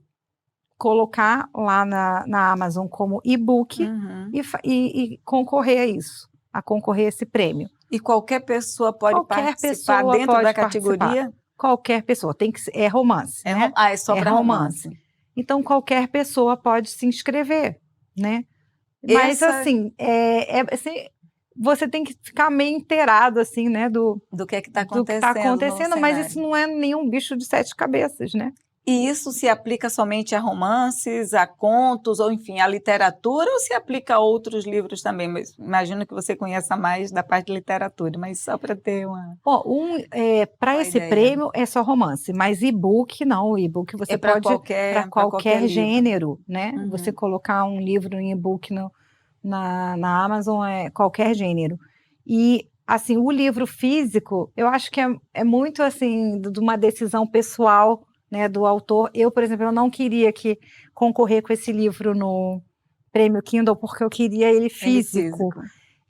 colocar lá na Amazon como e-book e concorrer a isso, a concorrer a esse prêmio. E qualquer pessoa pode Qualquer participar pessoa dentro pode da participar. categoria? Qualquer pessoa, tem que é romance, né? É só para romance. Então, qualquer pessoa pode se inscrever, né? Mas, assim, você tem que ficar meio inteirado, assim, né? Do que está do que está acontecendo, mas isso não é nenhum bicho de 7 cabeças, né? E isso se aplica somente a romances, a contos, ou enfim, a literatura, ou se aplica a outros livros também? Mas imagino que você conheça mais da parte de literatura, mas só para ter uma. Para esse prêmio é só romance, mas e-book não. E-book você pode para qualquer gênero, né? Você colocar um livro em e-book na Amazon é qualquer gênero. E assim, o livro físico, eu acho que é muito assim de uma decisão pessoal, né, do autor. Eu, por exemplo, eu não queria concorrer com esse livro no prêmio Kindle porque eu queria ele físico.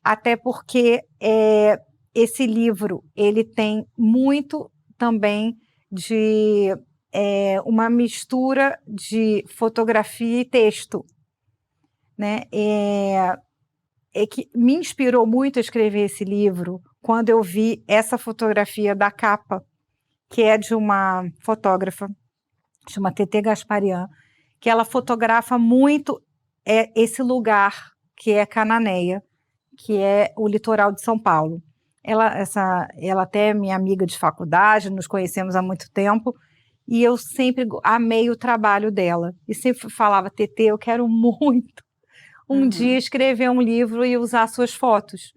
Até porque esse livro ele tem muito também de uma mistura de fotografia e texto, né? Que me inspirou muito a escrever esse livro quando eu vi essa fotografia da capa, que é de uma fotógrafa, chama Tetê Gasparian, que ela fotografa muito esse lugar que é Cananéia, que é o litoral de São Paulo. Ela até é minha amiga de faculdade, nos conhecemos há muito tempo, e eu sempre amei o trabalho dela. E sempre falava, Tetê, eu quero muito um dia escrever um livro e usar suas fotos.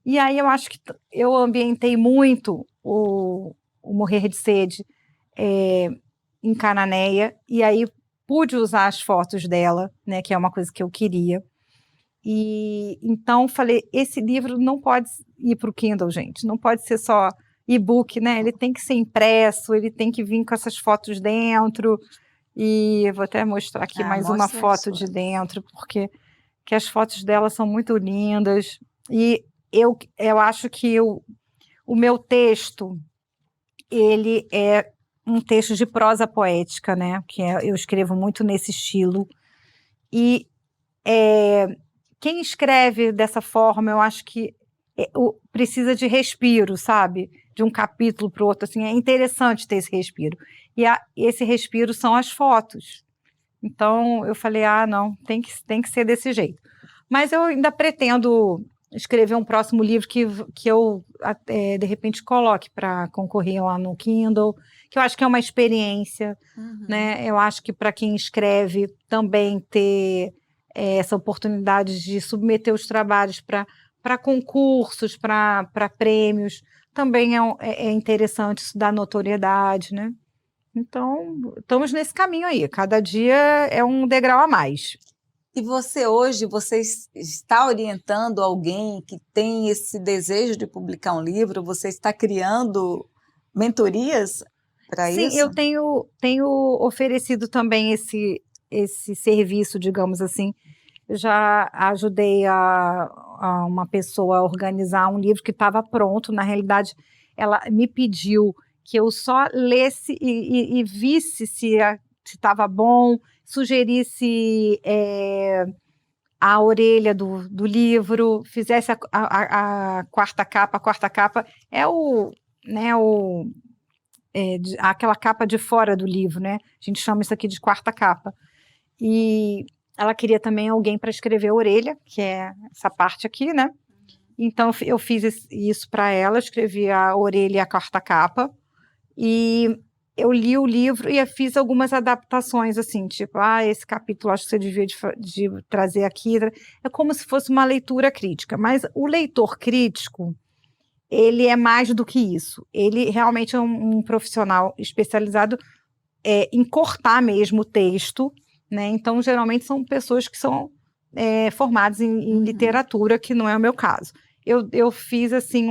E aí eu acho que eu ambientei muito o Morrer de Sede em Cananéia, e aí pude usar as fotos dela, né, que é uma coisa que eu queria. E então falei, esse livro não pode ir para o Kindle, gente, não pode ser só e-book, né? Ele tem que ser impresso, ele tem que vir com essas fotos dentro. E vou até mostrar aqui mais uma foto de dentro, porque as fotos dela são muito lindas. E eu acho que o meu texto, ele é um texto de prosa poética, né? Eu escrevo muito nesse estilo. E quem escreve dessa forma, eu acho que precisa de respiro, sabe? De um capítulo para o outro, assim, é interessante ter esse respiro. E esse respiro são as fotos. Então, eu falei, não, tem que ser desse jeito. Mas eu ainda pretendo escrever um próximo livro que eu, de repente, coloque para concorrer lá no Kindle, que eu acho que é uma experiência, né? Eu acho que para quem escreve também ter essa oportunidade de submeter os trabalhos para concursos, para prêmios, também é interessante, isso dá notoriedade, né? Então, estamos nesse caminho aí, cada dia é um degrau a mais. E você hoje, está orientando alguém que tem esse desejo de publicar um livro? Você está criando mentorias para isso? Sim, eu tenho oferecido também esse serviço, digamos assim. Eu já ajudei a uma pessoa a organizar um livro que estava pronto. Na realidade, ela me pediu que eu só lesse e visse se estava bom, sugerisse a orelha do livro, fizesse a quarta capa. A quarta capa é aquela capa de fora do livro, né? A gente chama isso aqui de quarta capa. E ela queria também alguém para escrever a orelha, que é essa parte aqui, né? Então eu fiz isso para ela, escrevi a orelha e a quarta capa. E eu li o livro e fiz algumas adaptações, assim, tipo, esse capítulo acho que você devia de trazer aqui. É como se fosse uma leitura crítica, mas o leitor crítico, ele é mais do que isso. Ele realmente é um profissional especializado em cortar mesmo o texto, né? Então, geralmente são pessoas que são formadas em literatura, que não é o meu caso. Eu fiz, assim,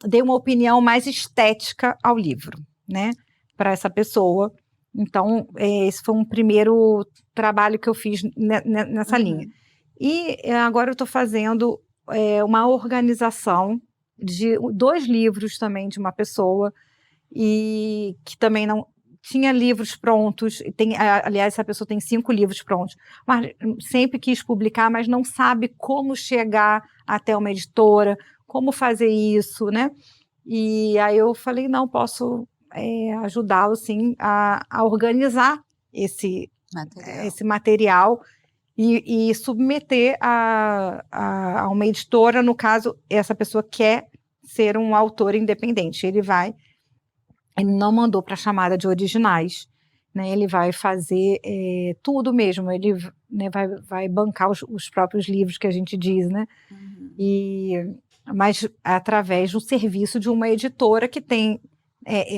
dei uma opinião mais estética ao livro, né? Para essa pessoa. Então, esse foi um primeiro trabalho que eu fiz nessa linha. E agora eu estou fazendo uma organização de 2 livros também de uma pessoa, e que também não tinha livros prontos, aliás, essa pessoa tem 5 livros prontos, mas sempre quis publicar, mas não sabe como chegar até uma editora, como fazer isso, né? E aí eu falei, não, posso ajudá-lo, sim, a organizar esse material e submeter a uma editora. No caso, essa pessoa quer ser um autor independente, ele não mandou para a chamada de originais, né? Ele vai fazer tudo mesmo, ele, né, vai bancar os próprios livros que a gente diz, né? Mas através do serviço de uma editora que tem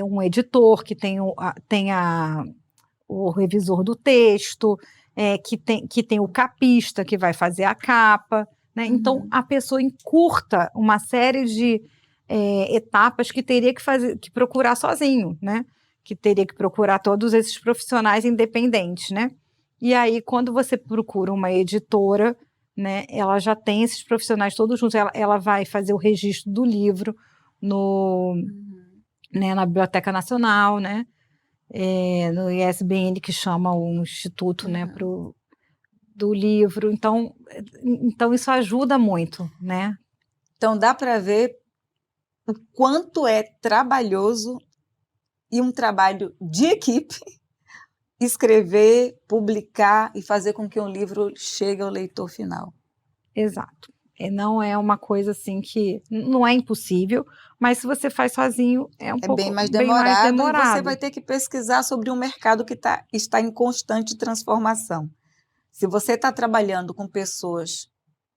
um editor, que tem o revisor do texto, que tem o capista que vai fazer a capa, né? Então a pessoa encurta uma série de etapas que teria que procurar sozinho, né? Que teria que procurar todos esses profissionais independentes, né? E aí, quando você procura uma editora, né, ela já tem esses profissionais todos juntos, ela vai fazer o registro do livro né, na Biblioteca Nacional, né? No ISBN, que chama o Instituto, né, do livro. Então isso ajuda muito, né? Então dá para ver o quanto é trabalhoso e um trabalho de equipe escrever, publicar e fazer com que um livro chegue ao leitor final. Exato. Não é uma coisa assim que não é impossível, mas se você faz sozinho é um pouco bem mais demorado, e você vai ter que pesquisar sobre um mercado que está em constante transformação. Se você está trabalhando com pessoas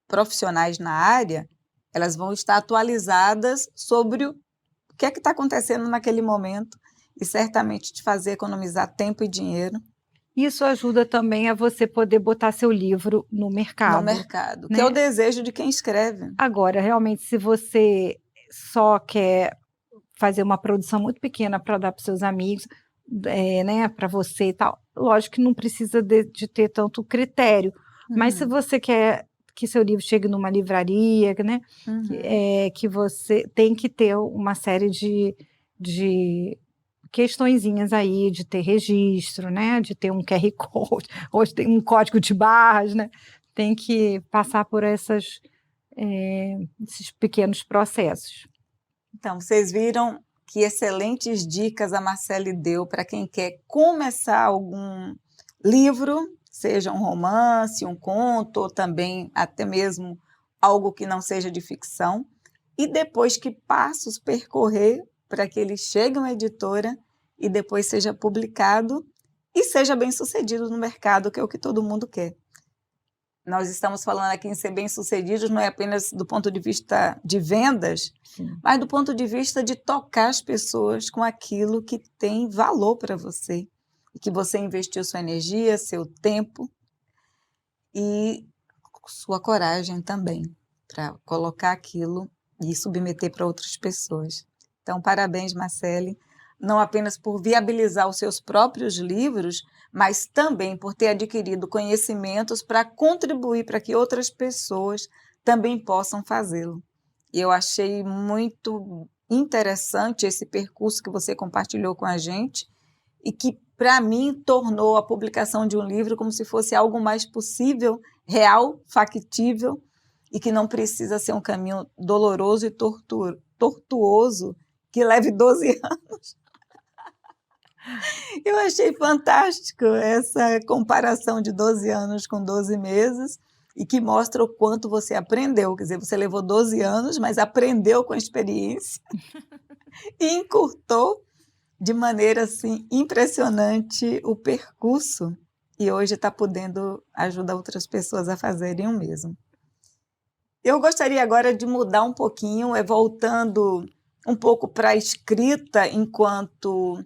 profissionais na área, elas vão estar atualizadas sobre o que é que está acontecendo naquele momento e certamente te fazer economizar tempo e dinheiro. Isso ajuda também a você poder botar seu livro no mercado. No mercado, né? Que é o desejo de quem escreve. Agora, realmente, se você só quer fazer uma produção muito pequena para dar para seus amigos, né, para você e tal, lógico que não precisa de ter tanto critério, mas se você quer que seu livro chegue numa livraria, né, que você tem que ter uma série de questõezinhas aí, de ter registro, né, de ter um QR Code, ou de ter um código de barras, né, tem que passar por esses pequenos processos. Então, vocês viram que excelentes dicas a Marcele deu para quem quer começar algum livro, seja um romance, um conto, ou também até mesmo algo que não seja de ficção, e depois que passos percorrer para que ele chegue a uma editora e depois seja publicado e seja bem-sucedido no mercado, que é o que todo mundo quer. Nós estamos falando aqui em ser bem-sucedidos não é apenas do ponto de vista de vendas, mas do ponto de vista de tocar as pessoas com aquilo que tem valor para você, e que você investiu sua energia, seu tempo e sua coragem também para colocar aquilo e submeter para outras pessoas. Então, parabéns, Marcele, não apenas por viabilizar os seus próprios livros, mas também por ter adquirido conhecimentos para contribuir para que outras pessoas também possam fazê-lo. E eu achei muito interessante esse percurso que você compartilhou com a gente e que, para mim, tornou a publicação de um livro como se fosse algo mais possível, real, factível, e que não precisa ser um caminho doloroso e tortuoso que leve 12 anos. Eu achei fantástico essa comparação de 12 anos com 12 meses e que mostra o quanto você aprendeu. Quer dizer, você levou 12 anos, mas aprendeu com a experiência e encurtou de maneira assim, impressionante o percurso e hoje está podendo ajudar outras pessoas a fazerem o mesmo. Eu gostaria agora de mudar um pouquinho, voltando um pouco para a escrita enquanto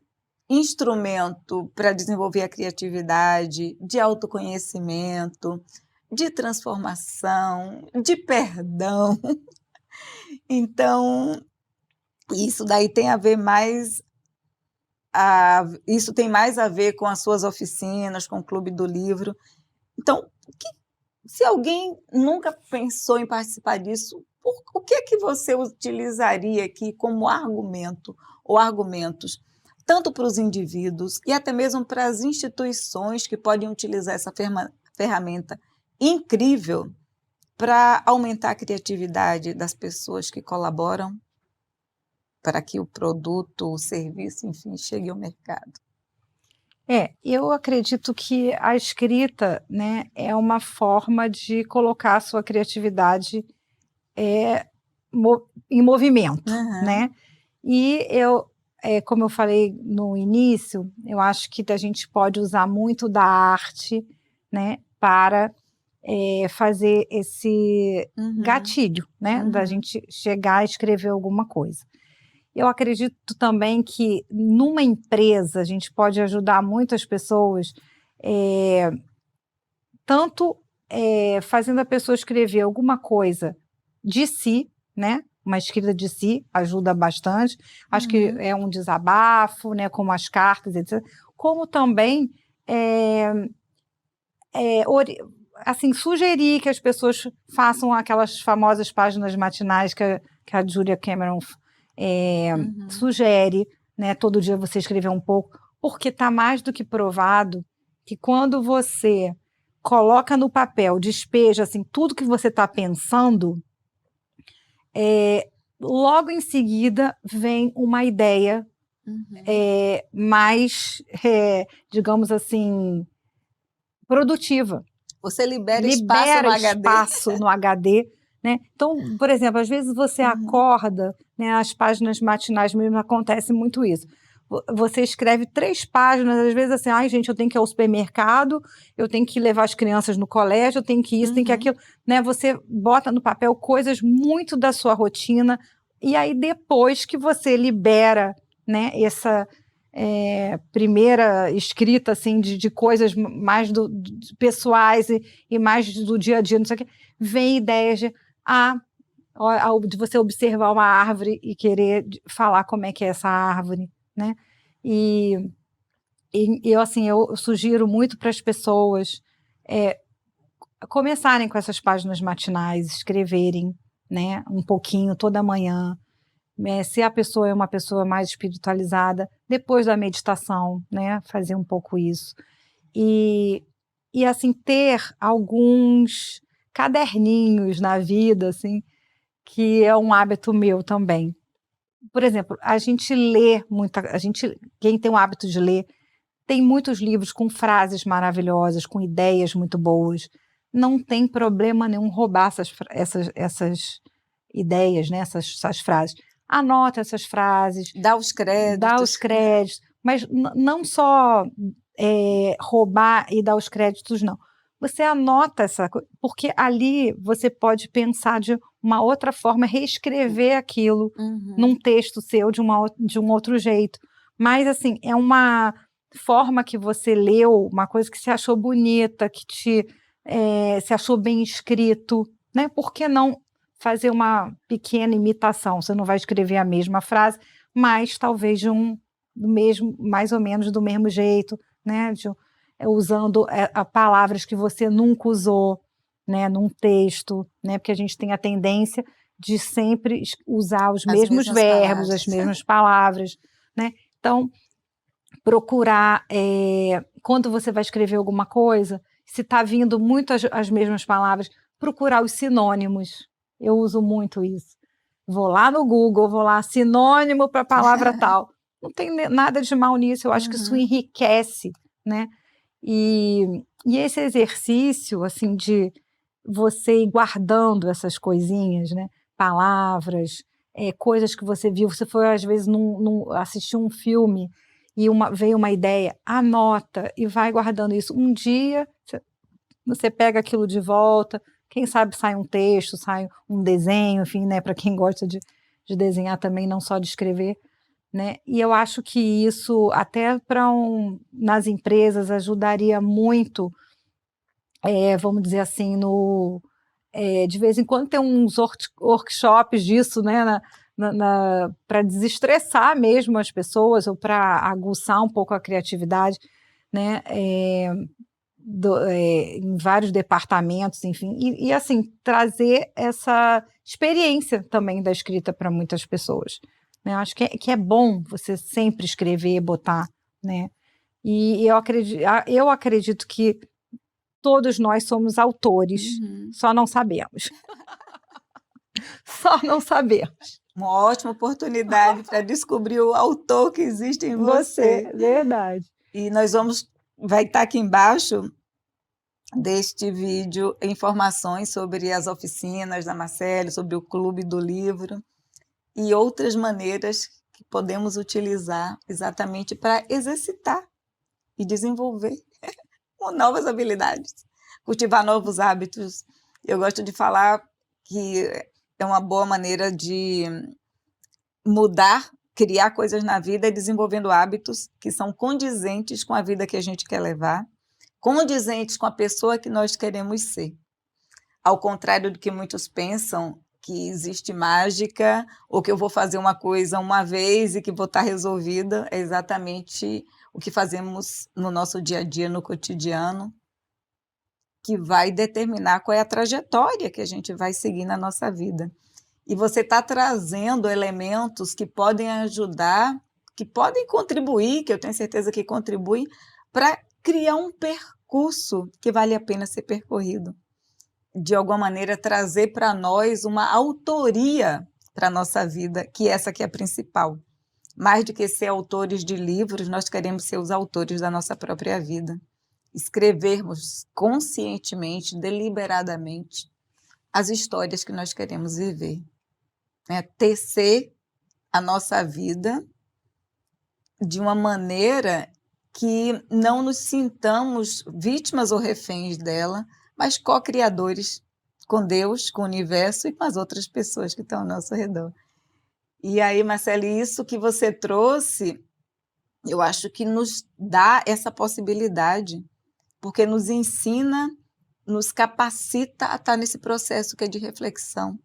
instrumento para desenvolver a criatividade, de autoconhecimento, de transformação, de perdão. Então, isso daí tem a ver mais isso tem mais a ver com as suas oficinas, com o Clube do Livro. Então, se alguém nunca pensou em participar disso, o que é que você utilizaria aqui como argumento ou argumentos, tanto para os indivíduos e até mesmo para as instituições que podem utilizar essa ferramenta incrível para aumentar a criatividade das pessoas que colaboram para que o produto, o serviço, enfim, chegue ao mercado? Eu acredito que a escrita, né, é uma forma de colocar a sua criatividade em movimento, né? E como eu falei no início, eu acho que a gente pode usar muito da arte, né, para fazer esse gatilho, né, da gente chegar a escrever alguma coisa. Eu acredito também que numa empresa a gente pode ajudar muitas pessoas, tanto fazendo a pessoa escrever alguma coisa de si, né? Uma escrita de si ajuda bastante. Acho que é um desabafo, né? Como as cartas, etc. Como também assim, sugerir que as pessoas façam aquelas famosas páginas matinais que a Julia Cameron sugere, né? Todo dia você escrever um pouco, porque está mais do que provado que quando você coloca no papel, despeja assim, tudo que você está pensando, logo em seguida vem uma ideia mais, digamos assim, produtiva. Você libera espaço no HD. Espaço no HD, né? Então, por exemplo, às vezes você acorda, né, as páginas matinais mesmo acontece muito isso. Você escreve 3 páginas, às vezes assim, ai gente, eu tenho que ir ao supermercado, eu tenho que levar as crianças no colégio, eu tenho que isso, tenho que aquilo, né? Você bota no papel coisas muito da sua rotina, e aí depois que você libera, né, essa primeira escrita assim, de coisas mais pessoais e mais do dia a dia, não sei o que, vem ideias de você observar uma árvore e querer falar como é que é essa árvore, né? E eu sugiro muito para as pessoas começarem com essas páginas matinais, escreverem, né, um pouquinho toda manhã. Se a pessoa é uma pessoa mais espiritualizada, depois da meditação, né, fazer um pouco isso. E assim, ter alguns caderninhos na vida, assim, que é um hábito meu também. Por exemplo, a gente lê quem tem o hábito de ler, tem muitos livros com frases maravilhosas, com ideias muito boas. Não tem problema nenhum roubar essas ideias, né, essas frases. Anota essas frases. Dá os créditos. Mas não só roubar e dar os créditos, não. Você anota essa coisa, porque ali você pode pensar de uma outra forma, reescrever aquilo num texto seu de um outro jeito. Mas, assim, é uma forma que você leu, uma coisa que você achou bonita, que se achou bem escrito, né? Por que não fazer uma pequena imitação? Você não vai escrever a mesma frase, mas talvez mais ou menos do mesmo jeito, né? Usando palavras que você nunca usou, né, num texto, né? Porque a gente tem a tendência de sempre usar os mesmos verbos, as mesmas palavras, né? Então, procurar, quando você vai escrever alguma coisa, se está vindo muito as mesmas palavras, procurar os sinônimos. Eu uso muito isso. Vou lá no Google, sinônimo para a palavra tal. Não tem nada de mal nisso, eu acho que isso enriquece, né? E esse exercício, assim, de você ir guardando essas coisinhas, né? Palavras, coisas que você viu, você foi às vezes assistir um filme e veio uma ideia, anota e vai guardando isso. Um dia você pega aquilo de volta, quem sabe sai um texto, sai um desenho, enfim, né? Para quem gosta de desenhar também, não só de escrever, né? E eu acho que isso, até nas empresas, ajudaria muito, vamos dizer assim, de vez em quando tem uns workshops disso, né, para desestressar mesmo as pessoas ou para aguçar um pouco a criatividade, né? Em vários departamentos, enfim, e assim, trazer essa experiência também da escrita para muitas pessoas, né? Acho que é bom você sempre escrever, botar, né? E eu acredito que todos nós somos autores, só não sabemos. Só não sabemos. Uma ótima oportunidade para descobrir o autor que existe em você. Verdade. E vai estar aqui embaixo deste vídeo informações sobre as oficinas da Marcele, sobre o Clube do Livro e outras maneiras que podemos utilizar exatamente para exercitar e desenvolver novas habilidades, cultivar novos hábitos. Eu gosto de falar que é uma boa maneira de mudar, criar coisas na vida, desenvolvendo hábitos que são condizentes com a vida que a gente quer levar, condizentes com a pessoa que nós queremos ser. Ao contrário do que muitos pensam, que existe mágica, ou que eu vou fazer uma coisa uma vez e que vou estar resolvida, é exatamente o que fazemos no nosso dia a dia, no cotidiano, que vai determinar qual é a trajetória que a gente vai seguir na nossa vida. E você está trazendo elementos que podem ajudar, que podem contribuir, que eu tenho certeza que contribuem, para criar um percurso que vale a pena ser percorrido. De alguma maneira, trazer para nós uma autoria para a nossa vida, que essa que é a principal. Mais do que ser autores de livros, nós queremos ser os autores da nossa própria vida. Escrevermos conscientemente, deliberadamente, as histórias que nós queremos viver. Tecer a nossa vida de uma maneira que não nos sintamos vítimas ou reféns dela, mas co-criadores com Deus, com o universo e com as outras pessoas que estão ao nosso redor. E aí, Marcele, isso que você trouxe, eu acho que nos dá essa possibilidade, porque nos ensina, nos capacita a estar nesse processo que é de reflexão.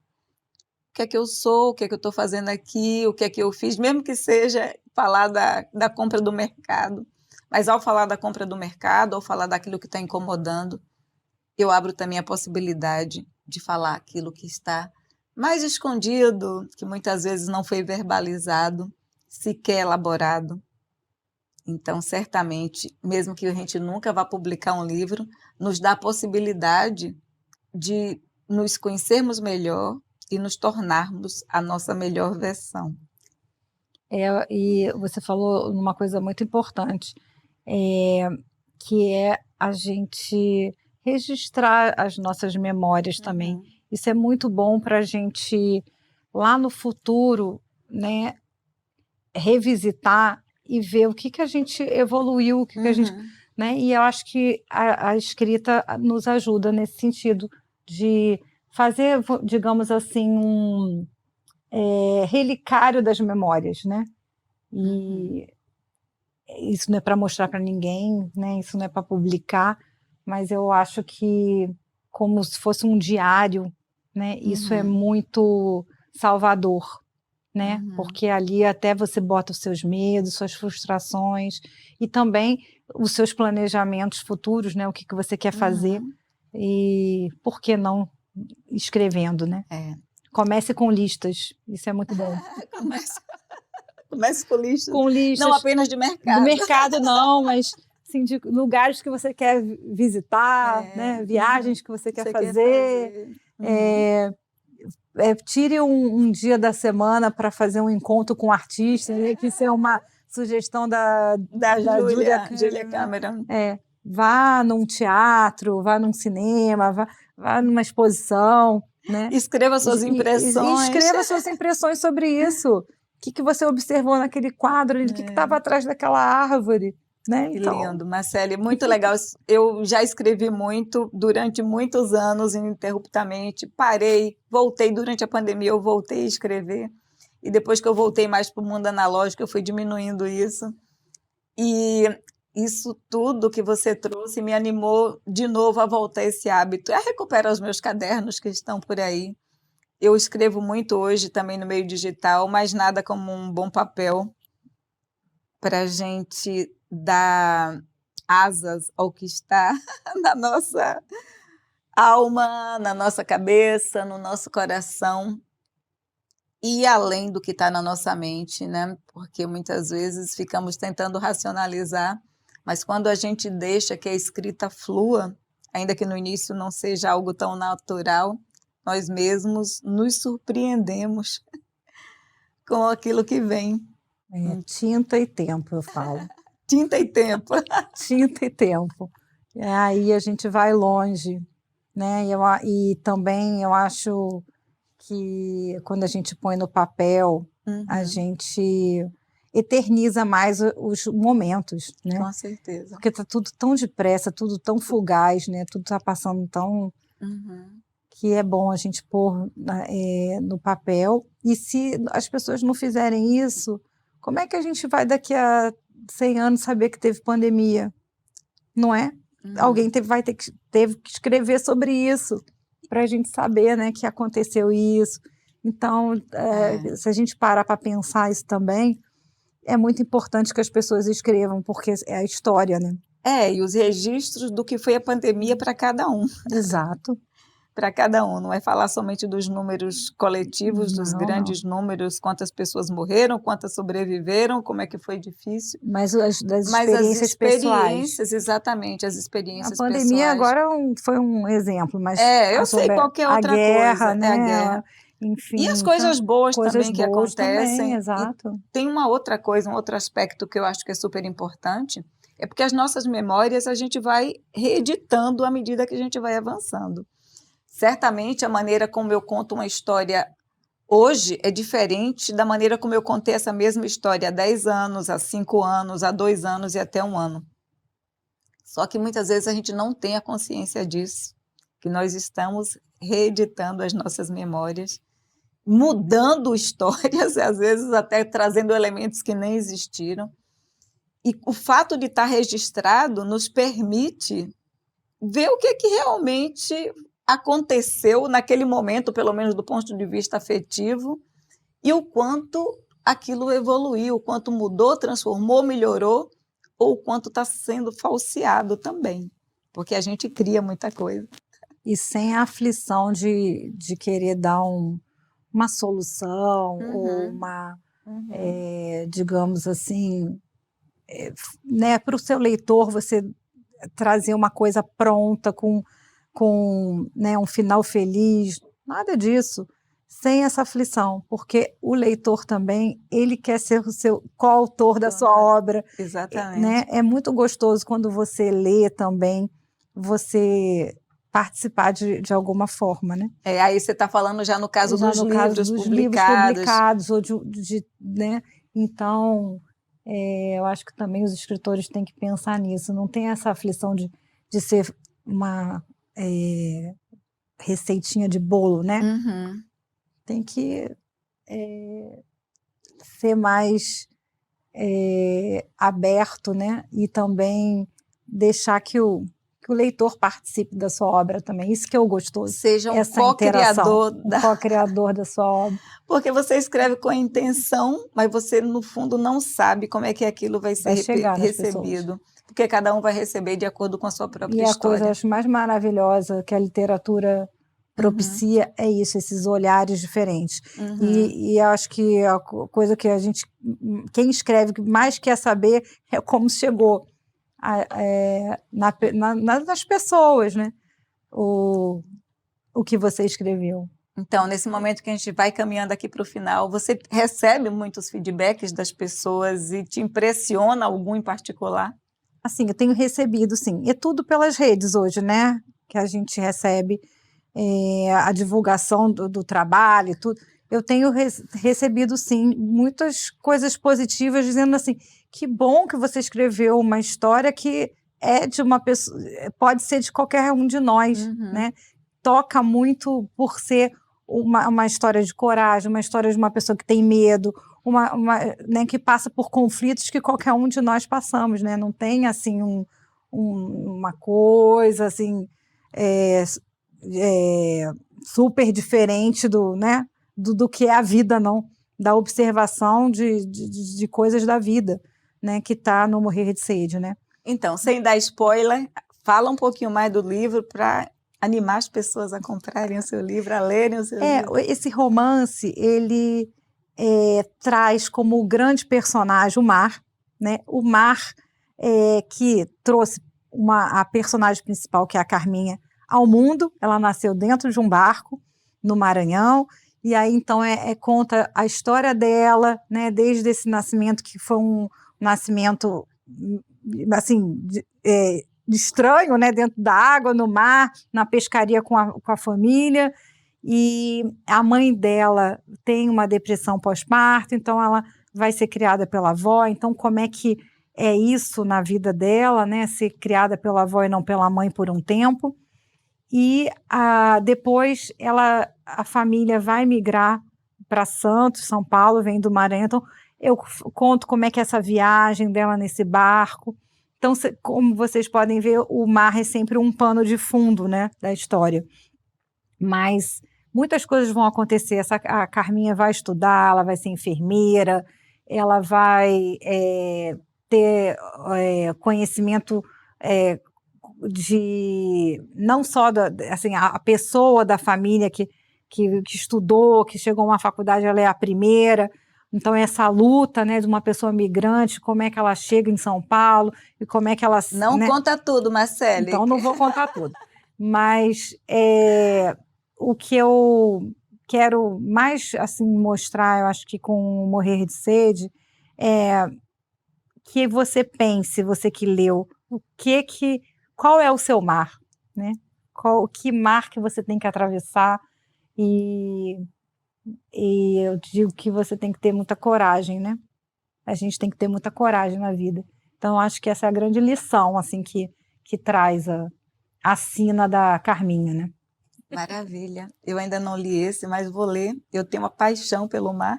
O que é que eu sou, o que é que eu estou fazendo aqui, o que é que eu fiz, mesmo que seja falar da compra do mercado. Mas ao falar da compra do mercado, ao falar daquilo que está incomodando, eu abro também a possibilidade de falar aquilo que está mais escondido, que muitas vezes não foi verbalizado, sequer elaborado. Então, certamente, mesmo que a gente nunca vá publicar um livro, nos dá a possibilidade de nos conhecermos melhor e nos tornarmos a nossa melhor versão. E você falou uma coisa muito importante, que é a gente registrar as nossas memórias também. Isso é muito bom para a gente, lá no futuro, né, revisitar e ver o que a gente evoluiu, o que a gente... Né? E eu acho que a escrita nos ajuda nesse sentido, de fazer, digamos assim, um relicário das memórias, né? E isso não é para mostrar para ninguém, né? Isso não é para publicar, mas eu acho que, como se fosse um diário, né? Isso é muito salvador, né? Porque ali até você bota os seus medos, suas frustrações e também os seus planejamentos futuros, né? O que você quer fazer e por que não escrevendo, né? Comece com listas, isso é muito bom. Comece com listas. Com listas. Não apenas de mercado. Do mercado não, mas assim, de lugares que você quer visitar, né? Viagens que você quer fazer. Tire um dia da semana para fazer um encontro com um artista, né? Que isso é uma sugestão da Julia Cameron. Vá num teatro, vá num cinema, vá numa exposição, né? Escreva suas impressões. Escreva suas impressões sobre isso. O que você observou naquele quadro, o que estava atrás daquela árvore. Né? Que lindo, Marcele, muito legal. Eu já escrevi muito durante muitos anos, ininterruptamente, parei, voltei durante a pandemia, eu voltei a escrever, e depois que eu voltei mais para o mundo analógico, eu fui diminuindo isso, e isso tudo que você trouxe me animou de novo a voltar a esse hábito, a recuperar os meus cadernos que estão por aí, Eu escrevo muito hoje também no meio digital, mas nada como um bom papel para a gente dar asas ao que está na nossa alma, na nossa cabeça, no nosso coração e além do que está na nossa mente, né? Porque muitas vezes ficamos tentando racionalizar, mas quando a gente deixa que a escrita flua, ainda que no início não seja algo tão natural, nós mesmos nos surpreendemos com aquilo que vem. Tinta e tempo, eu falo. Tinta e tempo. Tinta e tempo. Aí a gente vai longe, né? E também eu acho que quando a gente põe no papel, a gente eterniza mais os momentos, né? Com certeza. Porque está tudo tão depressa, tudo tão fugaz, né? Tudo está passando tão... que é bom a gente pôr no papel. E se as pessoas não fizerem isso, como é que a gente vai daqui a 100 anos saber que teve pandemia? Não é? Alguém teve que escrever sobre isso para a gente saber, né, que aconteceu isso. Então, se a gente parar para pensar isso também, é muito importante que as pessoas escrevam, porque é a história, né? E os registros do que foi a pandemia para cada um. Exato. Para cada um, não é falar somente dos números coletivos, dos grandes não. números, quantas pessoas morreram, quantas sobreviveram, como é que foi difícil. Mas das Mas as experiências pessoais. experiências, exatamente, as experiências A pandemia pessoais. agora foi um exemplo, mas eu sei qualquer outra guerra, coisa, né? a guerra. Enfim, E as coisas boas coisas também que boas acontecem. Também, exato. E tem uma outra coisa, um outro aspecto que eu acho que é super importante, é porque as nossas memórias a gente vai reeditando à medida que a gente vai avançando. Certamente a maneira como eu conto uma história hoje é diferente da maneira como eu contei essa mesma história há 10 anos, há 5 anos, há 2 anos e até 1 ano. Só que muitas vezes a gente não tem a consciência disso, que nós estamos reeditando as nossas memórias, mudando histórias, às vezes até trazendo elementos que nem existiram. E o fato de estar registrado nos permite ver o que realmente aconteceu naquele momento, pelo menos do ponto de vista afetivo, e o quanto aquilo evoluiu, o quanto mudou, transformou, melhorou, ou o quanto está sendo falseado também, porque a gente cria muita coisa. E sem a aflição de querer dar uma solução ou uma, digamos assim, né, para o seu leitor você trazer uma coisa pronta com né, um final feliz, nada disso, sem essa aflição, porque o leitor também, ele quer ser o coautor da sua obra. Exatamente. Né? É muito gostoso quando você lê também, você participar de alguma forma, né? Aí você está falando já no caso já dos no livros caso dos publicados. livros publicados, ou né? Então, eu acho que também os escritores têm que pensar nisso, não tem essa aflição de ser uma receitinha de bolo, né? Tem que ser mais aberto, né? E também deixar que o leitor participe da sua obra também. Isso que é o gostoso. Seja um co-criador co-criador da sua obra. Porque você escreve com a intenção, mas você, no fundo, não sabe como é que aquilo vai ser recebido. Porque cada um vai receber de acordo com a sua própria história. E a coisa acho mais maravilhosa que a literatura propicia é isso, esses olhares diferentes. E acho que a coisa que quem escreve mais quer saber é como chegou nas pessoas, né? O que você escreveu. Então, nesse momento que a gente vai caminhando aqui para o final, você recebe muitos feedbacks das pessoas e te impressiona algum em particular? Assim, eu tenho recebido, sim. É tudo pelas redes hoje, né? Que a gente recebe a divulgação do trabalho e tudo. Eu tenho recebido, sim, muitas coisas positivas, dizendo assim, que bom que você escreveu uma história que é de uma pessoa, pode ser de qualquer um de nós, né? Toca muito por ser uma história de coragem, uma história de uma pessoa que tem medo, né, que passa por conflitos que qualquer um de nós passamos, né? Não tem, assim, uma coisa, assim, super diferente né, do que é a vida, não, da observação de coisas da vida, né, que está no Morrer de Sede, né? Então, sem dar spoiler, fala um pouquinho mais do livro para animar as pessoas a comprarem o seu livro, a lerem o seu livro. Esse romance, ele traz como grande personagem o mar, né? O mar que trouxe a personagem principal, que é a Carminha, ao mundo. Ela nasceu dentro de um barco, no Maranhão, e aí então conta a história dela, né? Desde esse nascimento, que foi um nascimento assim, estranho, né? Dentro da água, no mar, na pescaria com a família. E a mãe dela tem uma depressão pós-parto, então ela vai ser criada pela avó. Então, como é que é isso na vida dela, né? Ser criada pela avó e não pela mãe por um tempo. E depois a família vai migrar para Santos, São Paulo, vem do Maranhão. Então, eu conto como é que é essa viagem dela nesse barco. Então, como vocês podem ver, o mar é sempre um pano de fundo, né, da história. Mas muitas coisas vão acontecer. A Carminha vai estudar, ela vai ser enfermeira, ela vai ter conhecimento de não só assim, a pessoa da família que estudou, que chegou a uma faculdade, ela é a primeira. Então, essa luta, né, de uma pessoa migrante, como é que ela chega em São Paulo e como é que ela... Não, né? Conta tudo, Marcele. Então, não vou contar tudo. Mas o que eu quero mais assim, mostrar, eu acho que com o Morrer de Sede, é que você pense, você que leu, qual é o seu mar, né? Que mar que você tem que atravessar, e eu digo que você tem que ter muita coragem, né? A gente tem que ter muita coragem na vida. Então, acho que essa é a grande lição, assim, que traz a sina da Carminha, né? Maravilha. Eu ainda não li esse, mas vou ler. Eu tenho uma paixão pelo mar.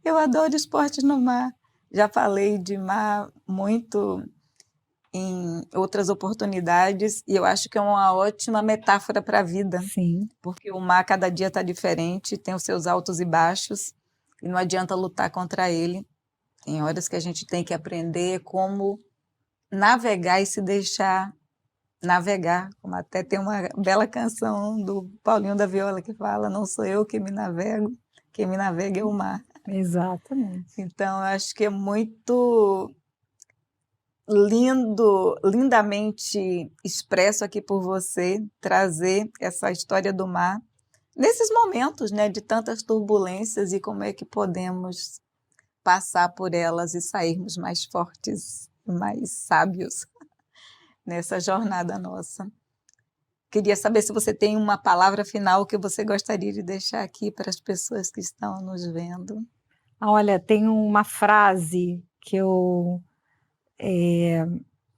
Eu adoro esportes no mar. Já falei de mar muito em outras oportunidades, e eu acho que é uma ótima metáfora para a vida. Sim. Porque o mar cada dia está diferente, tem os seus altos e baixos, e não adianta lutar contra ele. Tem horas que a gente tem que aprender como navegar e se deixar navegar, como até tem uma bela canção do Paulinho da Viola que fala: não sou eu que me navego, quem me navega é o mar. Exatamente. Então, eu acho que é muito lindamente expresso aqui por você, trazer essa história do mar, nesses momentos, né, de tantas turbulências, e como é que podemos passar por elas e sairmos mais fortes, mais sábios nessa jornada nossa. Queria saber se você tem uma palavra final que você gostaria de deixar aqui para as pessoas que estão nos vendo. Olha, tem uma frase que eu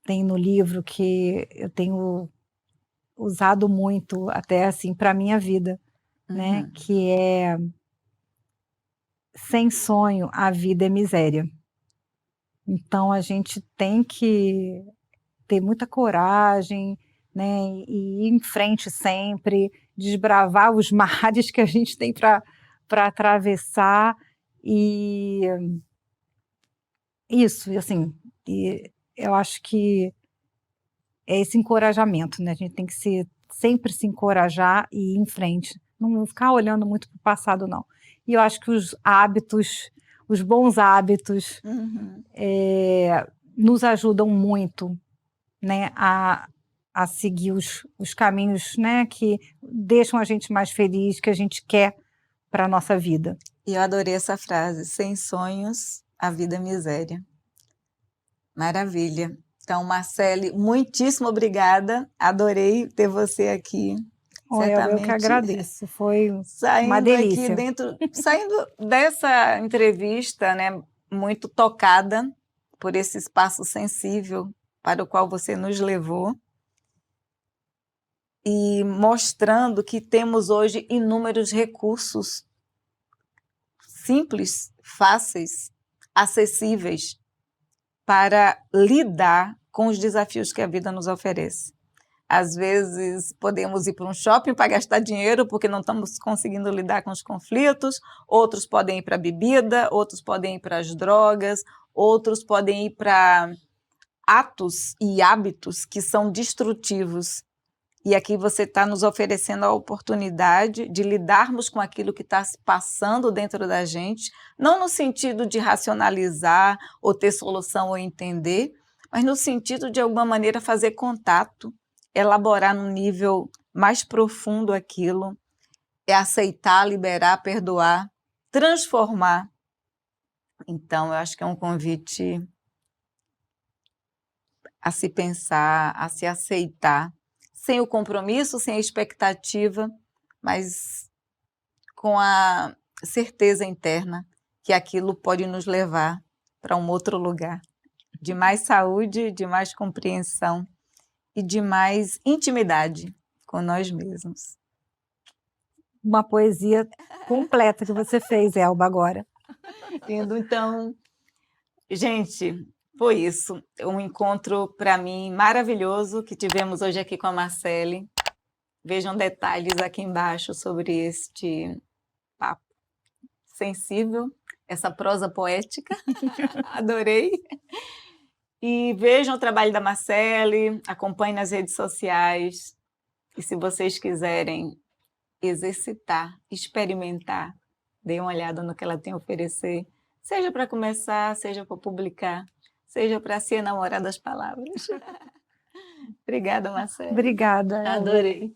tenho no livro, que eu tenho usado muito até assim para a minha vida, né? Que é: sem sonho, a vida é miséria. Então, a gente tem que ter muita coragem, né, e ir em frente sempre, desbravar os mares que a gente tem para atravessar, e isso, assim, e eu acho que é esse encorajamento, né? A gente tem que sempre se encorajar e ir em frente, não ficar olhando muito para o passado, não. E eu acho que os bons hábitos nos ajudam muito, né, a seguir os caminhos, né, que deixam a gente mais feliz, que a gente quer para a nossa vida. E eu adorei essa frase: sem sonhos, a vida é miséria. Maravilha. Então, Marcele, muitíssimo obrigada. Adorei ter você aqui. Certamente, eu que agradeço. Foi uma delícia. Saindo dessa entrevista, né, muito tocada por esse espaço sensível para o qual você nos levou, e mostrando que temos hoje inúmeros recursos simples, fáceis, acessíveis para lidar com os desafios que a vida nos oferece. Às vezes podemos ir para um shopping para gastar dinheiro porque não estamos conseguindo lidar com os conflitos, outros podem ir para a bebida, outros podem ir para as drogas, outros podem ir para atos e hábitos que são destrutivos. E aqui você está nos oferecendo a oportunidade de lidarmos com aquilo que está se passando dentro da gente, não no sentido de racionalizar ou ter solução ou entender, mas no sentido de alguma maneira fazer contato, elaborar num nível mais profundo aquilo, é aceitar, liberar, perdoar, transformar. Então, eu acho que é um convite a se pensar, a se aceitar, sem o compromisso, sem a expectativa, mas com a certeza interna que aquilo pode nos levar para um outro lugar, de mais saúde, de mais compreensão e de mais intimidade com nós mesmos. Uma poesia completa que você fez, Elba, agora. Lindo. Então, gente, foi isso. Um encontro, para mim, maravilhoso que tivemos hoje aqui com a Marcele. Vejam detalhes aqui embaixo sobre este papo sensível, essa prosa poética. Adorei. E vejam o trabalho da Marcele, acompanhem nas redes sociais. E se vocês quiserem exercitar, experimentar, deem uma olhada no que ela tem a oferecer, seja para começar, seja para publicar, seja para se enamorar das palavras. Obrigada, Marcele. Obrigada, Elba. Adorei.